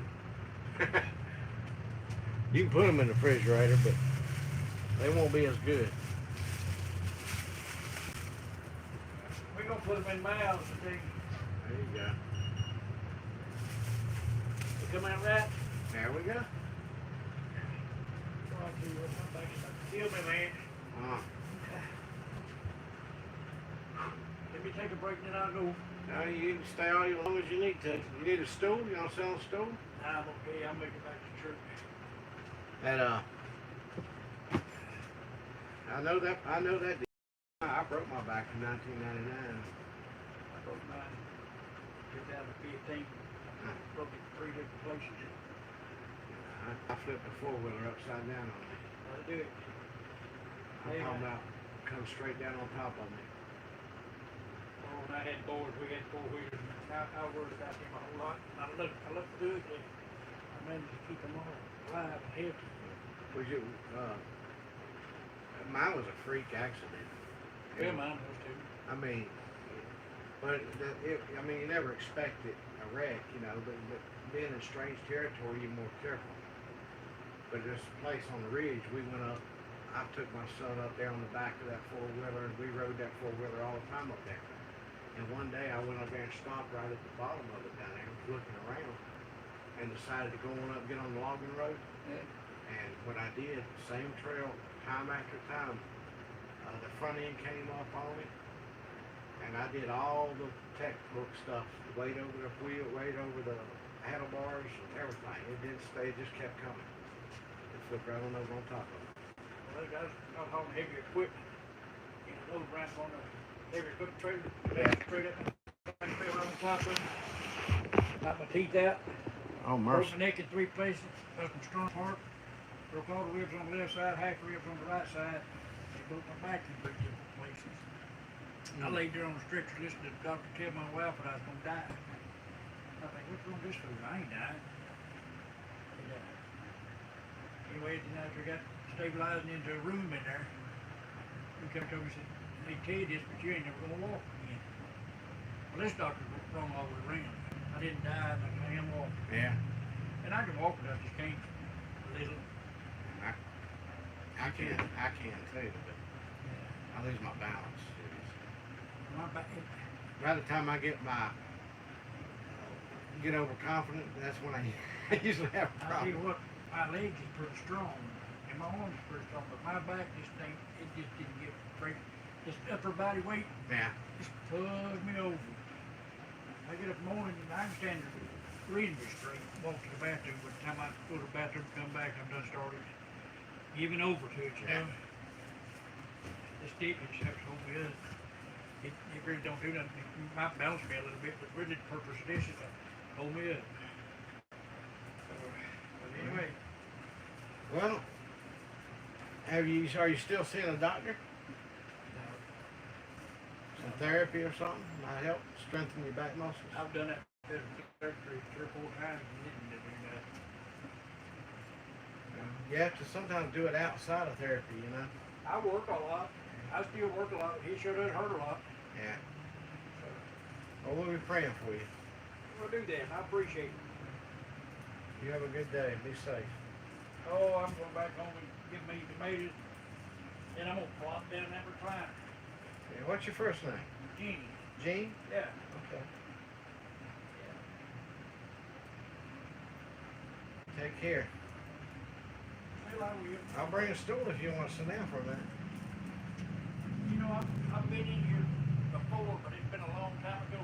You can put them in the refrigerator, but they won't be as good. We gonna put them in mouths today. There you go. They come out right. There we go. Well, I'll tell you what, my back's about to kill me, man. Let me take a break and then I'll go. Now you can stay all as long as you need to. You need a stool? You want to sell a stool? Nah, I'm okay. I'll make it back to church. And I know that. I broke my back in 1999. I broke mine 2015. Broke it 3 different places. I flipped a 4-wheeler upside down on me. I'll do it. I'm talking about come straight down on top of me. Oh, when I had boys, we had 4-wheelers. I worried about them a whole lot. I looked good. I managed to keep them all alive and healthy. Was you? Mine was a freak accident. Yeah, mine was too. I mean, you never expected a wreck, but being in strange territory, you're more careful. But this place on the ridge, we went up. I took my son up there on the back of that 4-wheeler, and we rode that 4-wheeler all the time up there. And one day I went up there and stopped right at the bottom of it down there, looking around, and decided to go on up and get on the logging road. Yeah. And what I did, same trail, time after time, the front end came up on me, and I did all the textbook stuff, weight over the wheel, weight over the handlebars, and everything. It didn't stay, it just kept coming. It flipped right on over on top of it. Well, they got hauling heavy equipment. Those ramp on the heavy equipment trailer. Yeah. Straight up and fell on top of it. Knocked my teeth out. Oh, Broke mercy. my neck in 3 places. Up in Strong Park. Broke all the ribs on the left side, half ribs on the right side. They broke my back in 3 different places. I laid there on the stretcher listening to the doctor tell my wife that I was going to die. I think, what's wrong with this fool? I ain't dying. And, anyway, then after I got stabilizing into a room in there, he come to me and said, they tell you this, but you ain't never going to walk again. Well, this doctor was wrong all the way around. I didn't die, and I can walk. Yeah. And I can walk, but I just can't a little. I can too, but I lose my balance. My back, By the time I get overconfident, that's when I usually have a I tell you problem. what, my legs is pretty strong, and my arms is pretty strong, but my back, this thing, it just didn't get straight. This upper body weight Yeah. just pulls me over. I get up in the morning and I can stand reasonably straight, walk to the bathroom. By the time I go to the bathroom, come back, I'm done started giving over to it, you know. This stick just helps hold me up. It really don't do nothing. It might balance me a little bit, but really the purpose of this is to hold me up. But anyway, Well, are you still seeing a doctor? Some therapy or something might help strengthen your back muscles. I've done that surgery 3 or 4 times and didn't do that. You have to sometimes do it outside of therapy, you know. I work a lot. I still work a lot. He sure does hurt a lot. Yeah. Well, we'll be praying for you. We'll do that. I appreciate it. You have a good day. Be safe. Oh, I'm going back home and get me tomatoes. Then I'm going to plop down that recliner. Yeah, what's your first name? Jeannie. Gene? Yeah. Okay. Take care. Well, I will. I'll bring a stool if you want to sit down for a minute. You know, I've been in here before, but it's been a long time ago.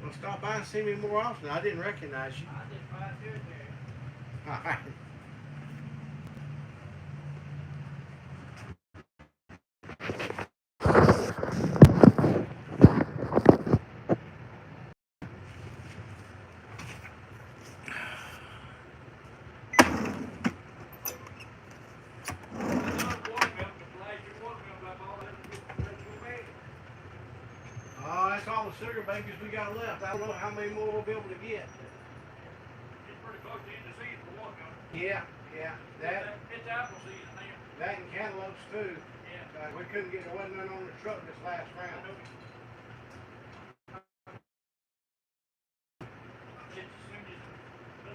Well, stop by and see me more often. I didn't recognize you. I did fine doing that. All right. Oh, that's all the sugar bakers we got left. I don't know how many more we'll be able to get. It's pretty close to the end of the season for watermelon. Yeah, yeah. It's apple season now. That and cantaloupes too. Yeah. We couldn't get, there wasn't none on the truck this last I round. know. Just as soon as the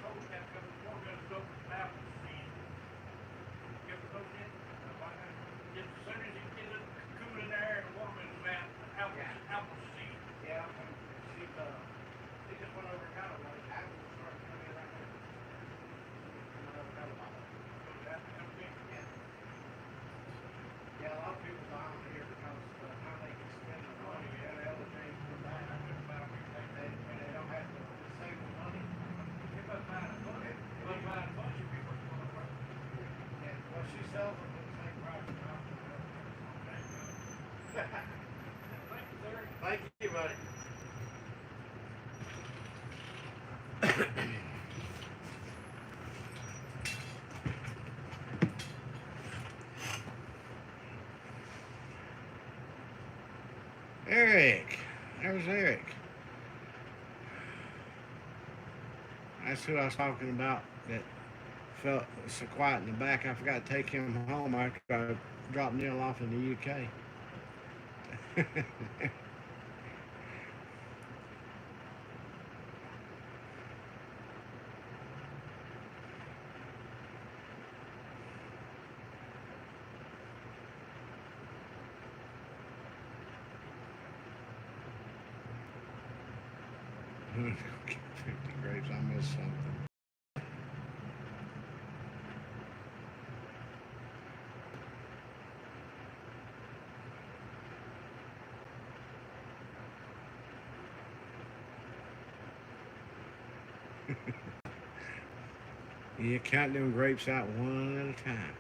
cold snap comes, watermelon's over from apple season. You ever notice that? Just as soon as it gets a cool in there, the watermelon's out. Apple season. Yeah. She just went over kind of like apples started coming in right now. Yeah, a lot of people buy them here because now they can spend the money and the other things for that. And they don't have to save the money. If I find a bunch, of people want to work. Yeah, well, she sells them for the same price. Thank you, sir. Thank you, buddy. Eric. There's Eric. That's who I was talking about that felt so quiet in the back. I forgot to take him home after I dropped Neil off in the UK. Okay, 50 grapes. I missed something. You count them grapes out one at a time.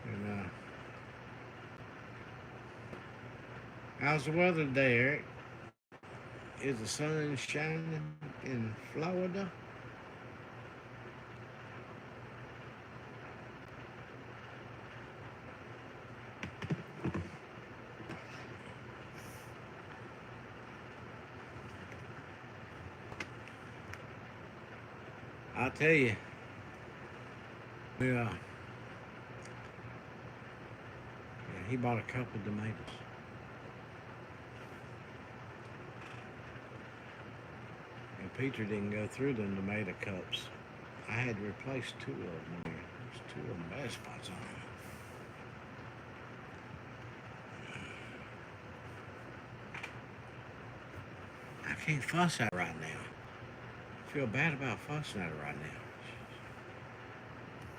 And how's the weather today, Eric? Is the sun shining in Florida? I'll tell you. Yeah, he bought a couple of tomatoes. And Peter didn't go through them tomato cups. I had to replace 2 of them there. There's 2 of them bad spots on them. I can't fuss at her right now. I feel bad about fussing at her right now.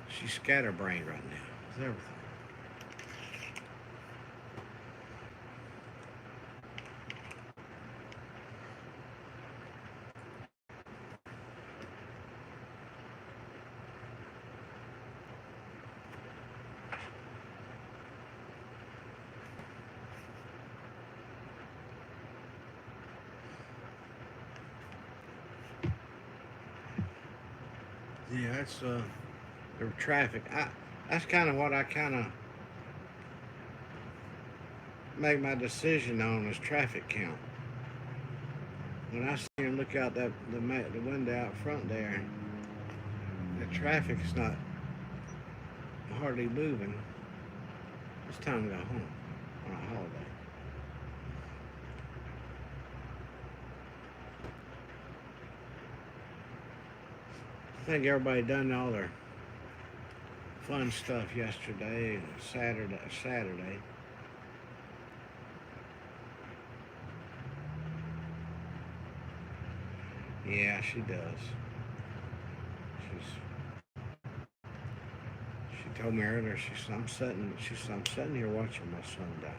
She's scatterbrained right now with everything. Yeah, that's the traffic. That's kind of what I kind of make my decision on is traffic count. When I see him look out the window out front there, the traffic's not hardly moving. It's time to go home on a holiday. I think everybody done all their fun stuff yesterday, Saturday. Yeah, she does. She told me earlier. I'm sitting here watching my son die.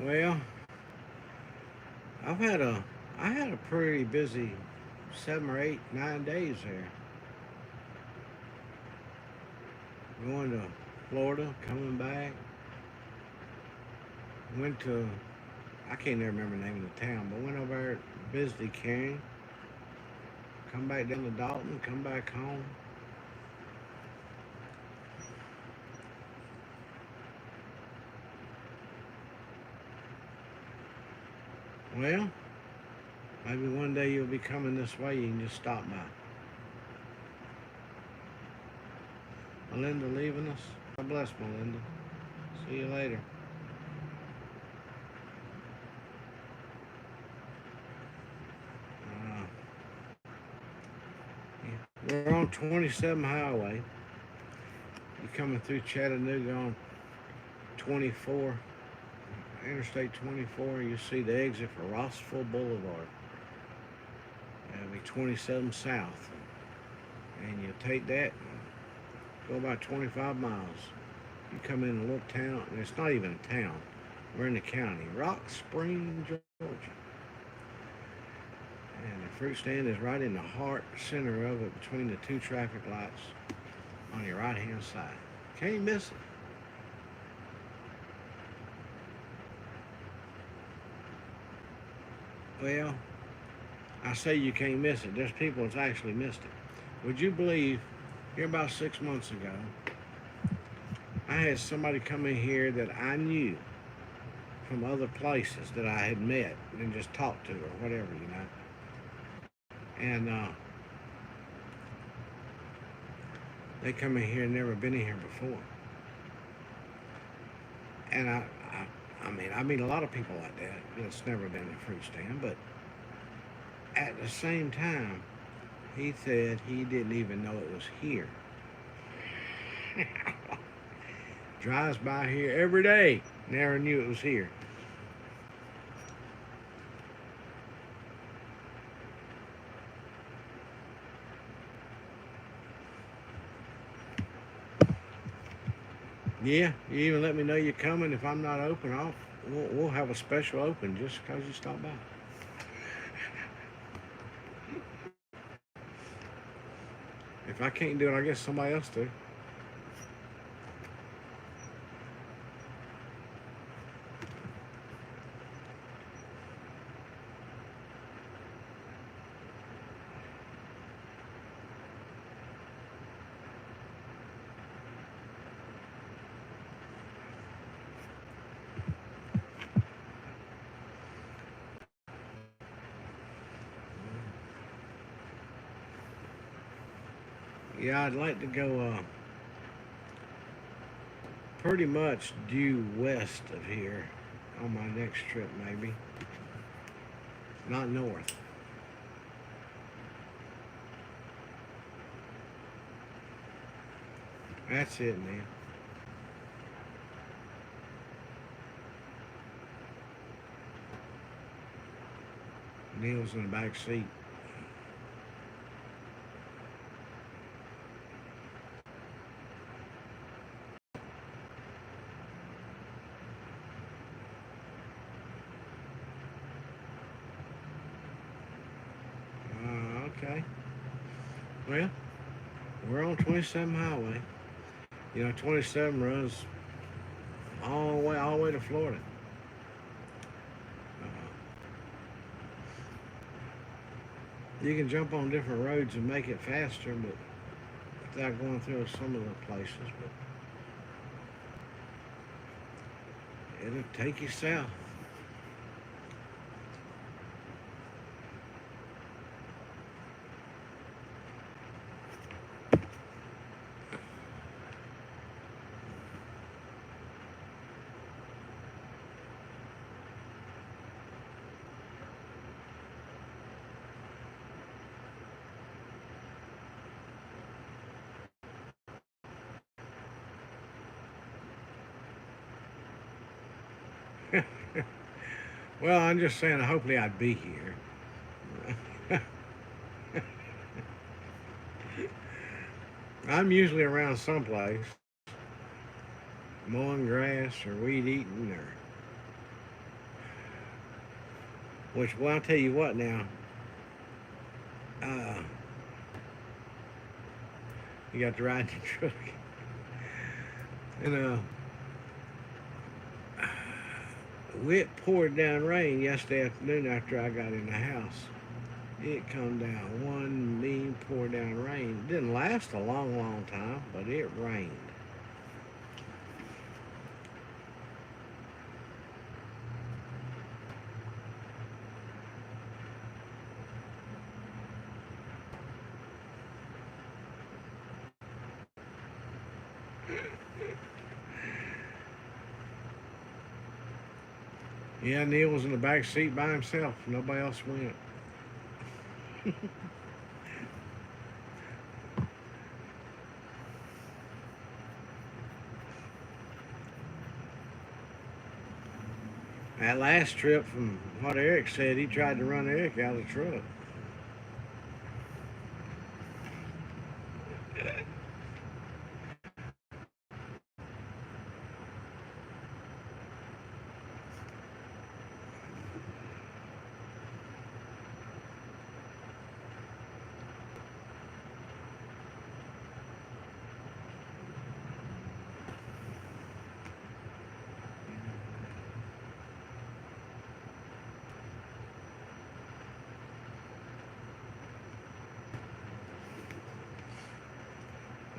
Well, I've had a I had a pretty busy 7 or 8, 9 days there. Going to Florida, coming back. Went to I can't even remember the name of the town, but went over there, visited Karen. Come back down to Dalton, come back home. Well, maybe one day you'll be coming this way. You can just stop by. Melinda leaving us. God bless Melinda. See you later. We're on 27 Highway. You're coming through Chattanooga on 24, Interstate 24. You see the exit for Rossville Boulevard. That'll be 27 South. And you take that, go about 25 miles. You come in a little town, and it's not even a town. We're in the county, Rock Spring, Georgia. And the fruit stand is right in the heart center of it, between the two traffic lights on your right hand side. Can't miss it. Well, I say you can't miss it. There's people that's actually missed it. Would you believe, here about 6 months ago, I had somebody come in here that I knew from other places that I had met and just talked to or whatever, you know. And they come in here and never been in here before. And I mean a lot of people like that that's never been in a fruit stand, but at the same time, he said he didn't even know it was here. Drives by here every day, never knew it was here. Yeah, you even let me know you're coming. If I'm not open, we'll have a special open just because you stop by. If I can't do it, I guess somebody else do. Yeah, I'd like to go pretty much due west of here on my next trip, maybe. Not north. That's it, man. Neil's in the back seat. Okay. Well, we're on 27 highway. You know, 27 runs all the way to Florida. You can jump on different roads and make it faster, but without going through some of the places. But it'll take you south. Well, I'm just saying, hopefully I'd be here. I'm usually around someplace, mowing grass or weed eating which, well, I'll tell you what now. Uh, you got to ride the truck. And, it poured down rain yesterday afternoon after I got in the house. It come down one mean pour down rain. It didn't last a long time, but it rained. Yeah, Neil was in the back seat by himself. Nobody else went. That last trip, from what Eric said, he tried to run Eric out of the truck.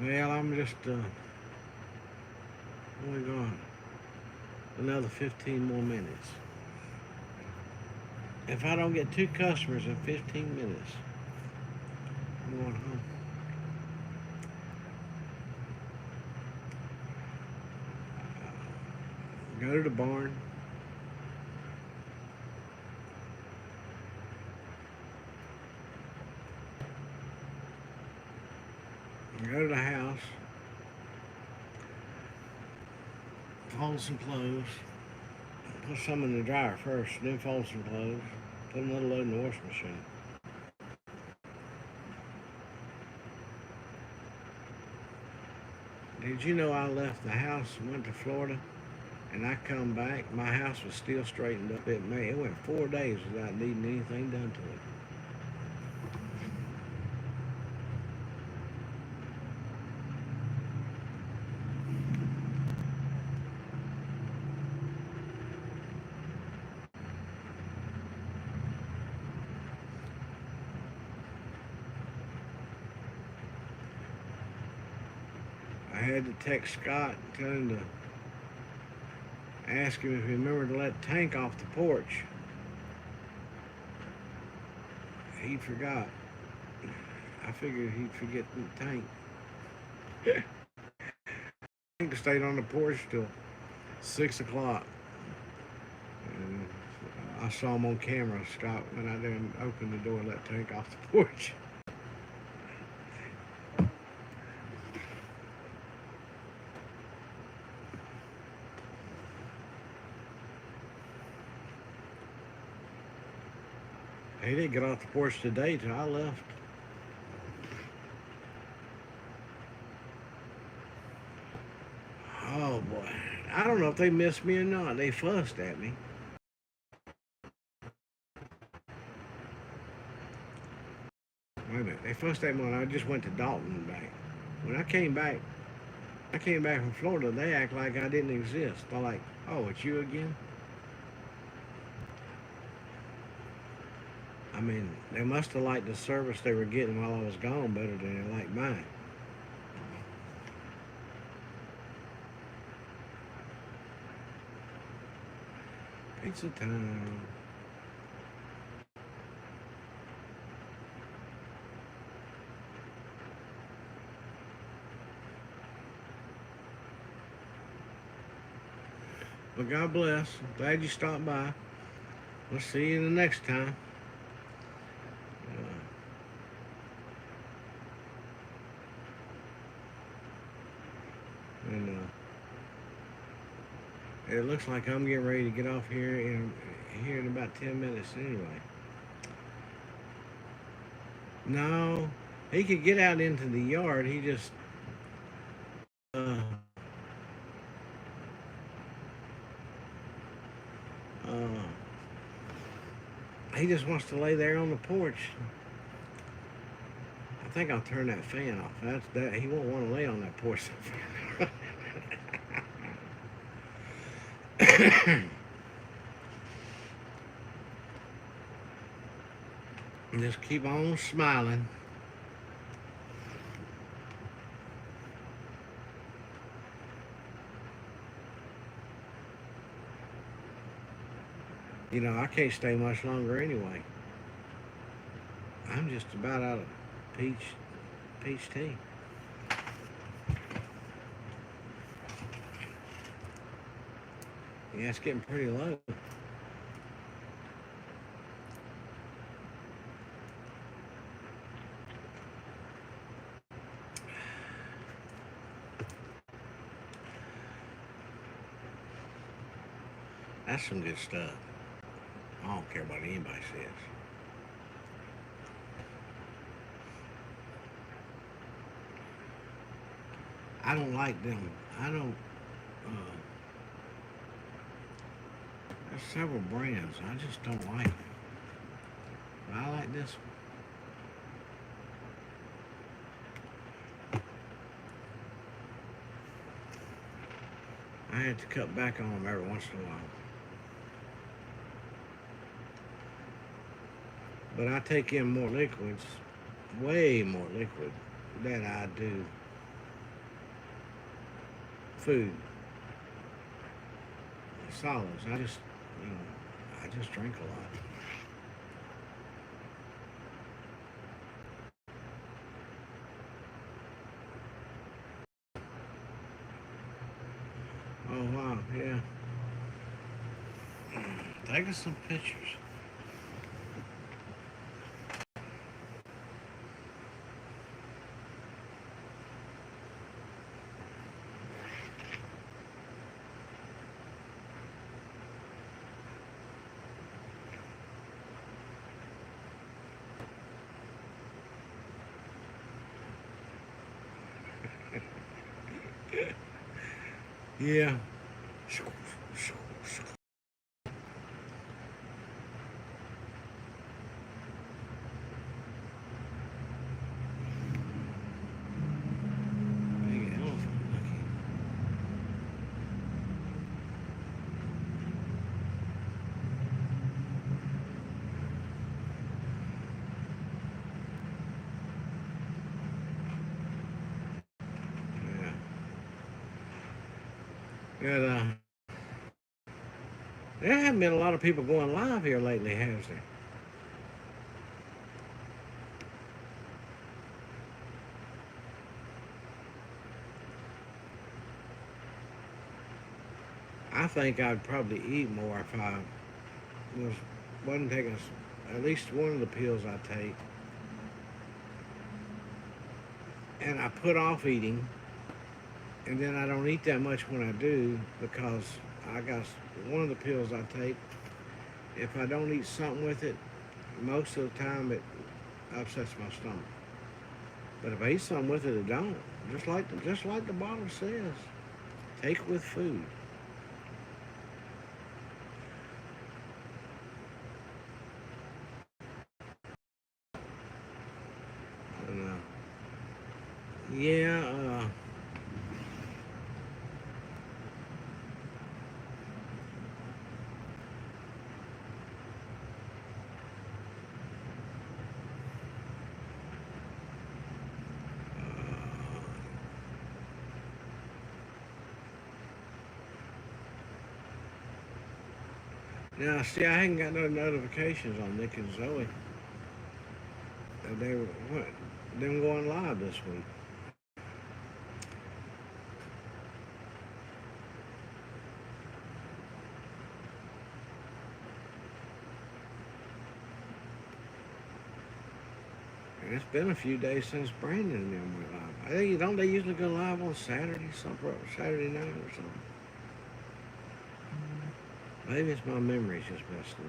Well, I'm just only going another 15 more minutes. If I don't get 2 customers in 15 minutes, I'm going home. Go to the barn. Go to the house. Fold some clothes. Put some in the dryer first, then fold some clothes. Put another load in the washing machine. Did you know I left the house and went to Florida, and I come back, my house was still straightened up. It went 4 days without needing anything done to it. I had to text Scott and tell him to ask him if he remembered to let the tank off the porch. He forgot. I figured he'd forget the tank. The tank stayed on the porch till 6 o'clock. And I saw him on camera. Scott went out there and opened the door and let the tank off the porch. He didn't get off the porch today till I left. Oh boy. I don't know if they missed me or not. They fussed at me. Wait a minute. They first day when I just went to Dalton back. When I came back from Florida. They act like I didn't exist. They're like, "Oh, it's you again." I mean, they must have liked the service they were getting while I was gone better than they liked mine. Pizza time. Well, God bless. Glad you stopped by. We'll see you the next time. And it looks like I'm getting ready to get off here in about 10 minutes anyway. No, he could get out into the yard. He just uh, he just wants to lay there on the porch. I think I'll turn that fan off. That's that. He won't want to lay on that porch. Just keep on smiling. You know, I can't stay much longer anyway. I'm just about out of peach tea. Yeah, it's getting pretty low. That's some good stuff. I don't care what anybody says. I don't like them. I don't. There's several brands. I just don't like them. But I like this one. I had to cut back on them every once in a while. But I take in more liquids, way more liquid than I do food. Solids. I just drink a lot. Oh wow, yeah. Take us some pictures. Yeah. Big elephant looking. Yeah. Good. There haven't been a lot of people going live here lately, has there? I think I'd probably eat more if I wasn't taking at least one of the pills I take, and I put off eating, and then I don't eat that much when I do because I got one of the pills I take. If I don't eat something with it, most of the time it upsets my stomach. But if I eat something with it, it don't. Just like the bottle says, take with food. Yeah, now, see, I hadn't got no notifications on Nick and Zoe. They were what? Them going live this week. And it's been a few days since Brandon and them went live. I think don't they usually go live on Saturday, Saturday night or something. Maybe it's my memory's just messed up.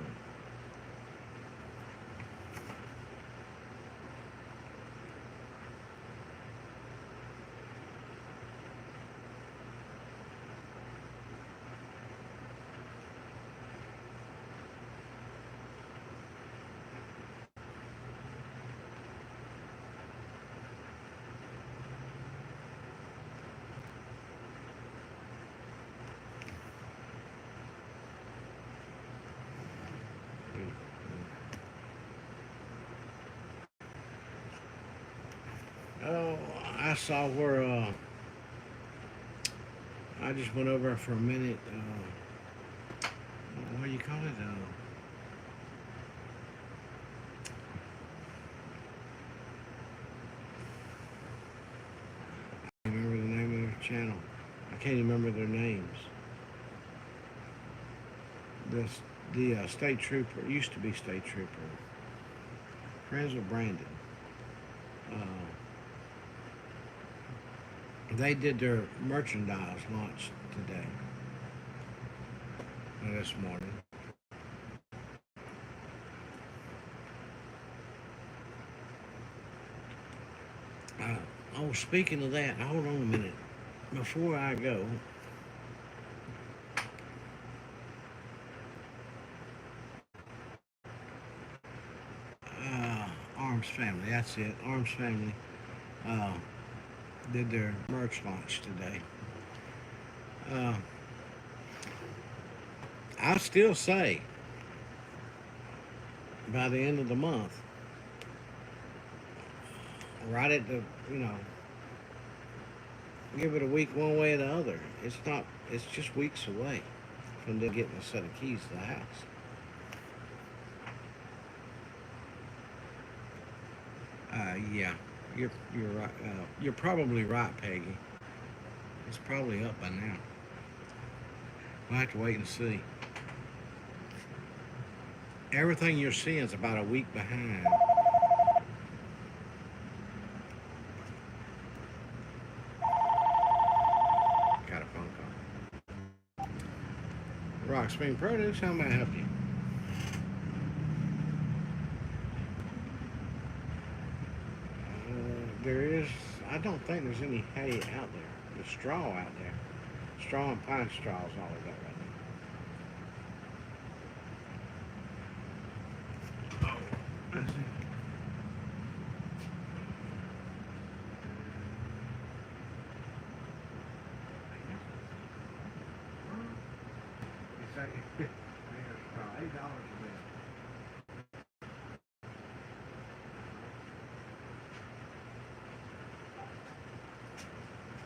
Oh, I saw where I just went over for a minute. What do you call it? I can't remember the name of their channel. I can't even remember their names. The state trooper used to be state trooper. Friends with Brandon. They did their merchandise launch today. This morning. Oh, speaking of that, hold on a minute. Before I go, Arms Family, that's it. Arms Family did their merch launch today. I still say by the end of the month, right at the, give it a week one way or the other. It's just weeks away from them getting a set of keys to the house. Yeah, you're right. You're probably right, Peggy. It's probably up by now. We'll have to wait and see. Everything you're seeing is about a week behind. Got a phone call. Rock Spring Produce, how may I help you? I don't think there's any hay out there. There's straw out there. Straw and pine straw is all we got right now. Oh, I see. $8 a bit.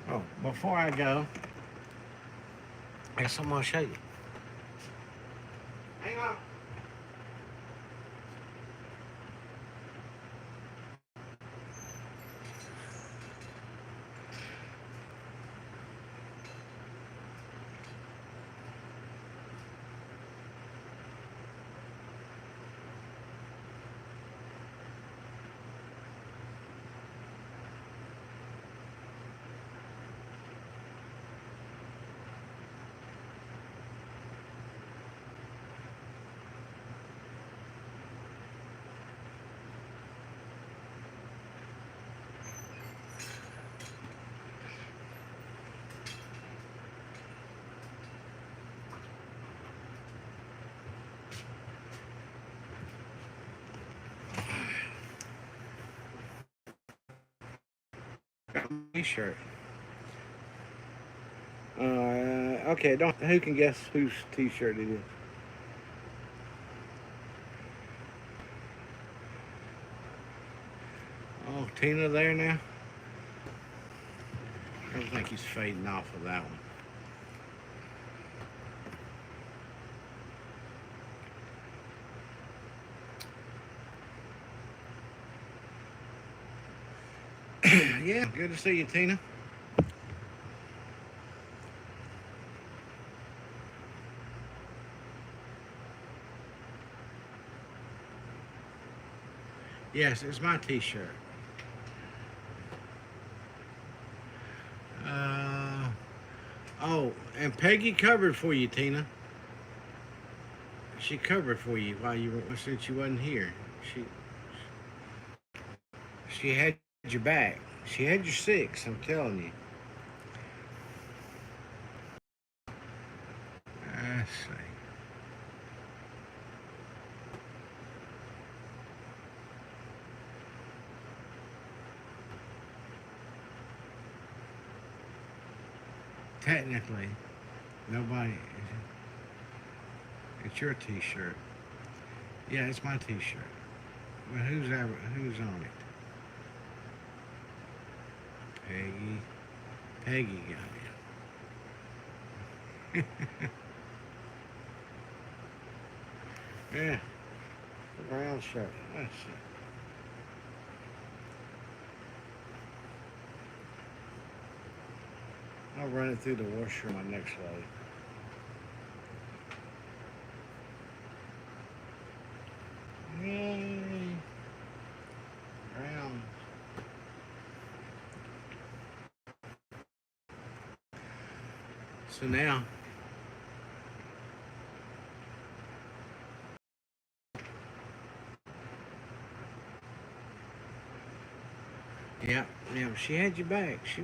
Oh, before I go, I got something I'll show you. Hang on. got my t-shirt. Okay, don't. Who can guess whose t-shirt it is? Oh, Tina there now? I don't think he's fading off of that one. Yeah, good to see you, Tina. Yes, it's my t-shirt. Uh, oh, and Peggy covered for you, Tina. She covered for you while you were, since you wasn't here. She she had your back. She had your six. I'm telling you. Let's see. Technically, nobody. It's your T-shirt. Yeah, it's my T-shirt. But who's on it? Peggy. Peggy got it. Yeah, the brown shirt. Let's see. I'll run it through the washer on my next load. Yay! Brown. So now, yeah, she had your back. She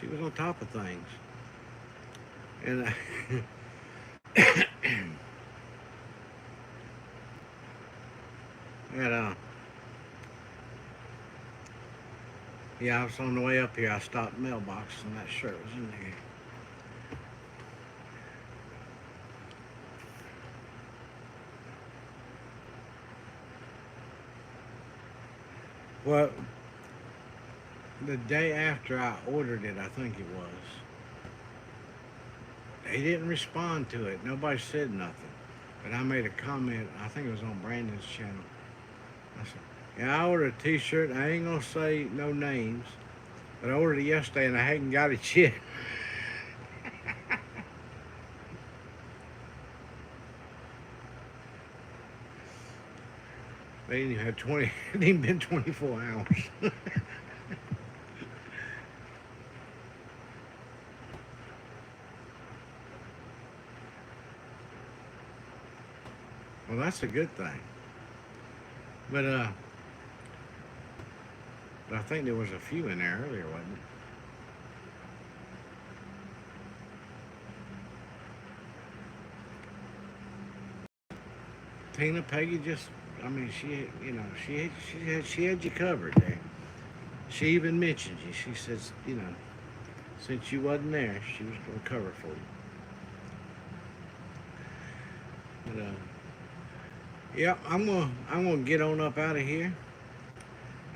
was on top of things. And and yeah, I was on the way up here. I stopped mailbox, and that shirt was in there. Well, the day after I ordered it, I think it was. They didn't respond to it. Nobody said nothing. But I made a comment. I think it was on Brandon's channel. I said, "Yeah, I ordered a T-shirt. I ain't gonna say no names, but I ordered it yesterday and I hadn't got it yet." They didn't even have 20. It hadn't even been 24 hours. Well, that's a good thing. But I think there was a few in there earlier, wasn't it? Tina, Peggy just, I mean, she had you covered there. She even mentioned you. She says, since you wasn't there, she was gonna cover for you. But yeah, I'm gonna get on up out of here.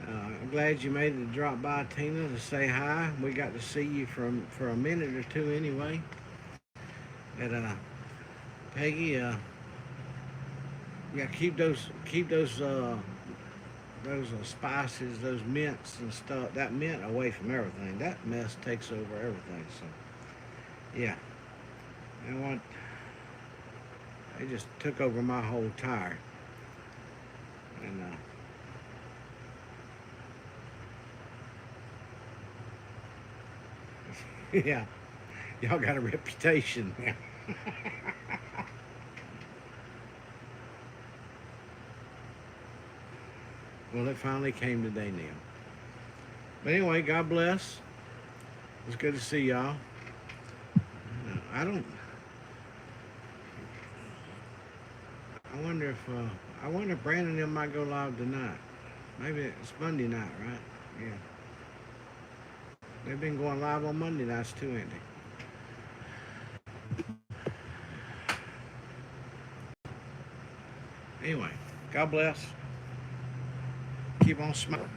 I'm glad you made it to drop by, Tina, to say hi. We got to see you for a minute or two anyway. And Peggy, yeah, those spices, those mints and stuff, that mint away from everything. That mess takes over everything. So yeah, you know what? They just took over my whole tire. And yeah, y'all got a reputation now. Well, it finally came today, Neil. But anyway, God bless. It's good to see y'all. I don't. I wonder if Brandon and them might go live tonight. Maybe it's Monday night, right? Yeah. They've been going live on Monday nights too, ain't they? Anyway, God bless. Keep on smiling.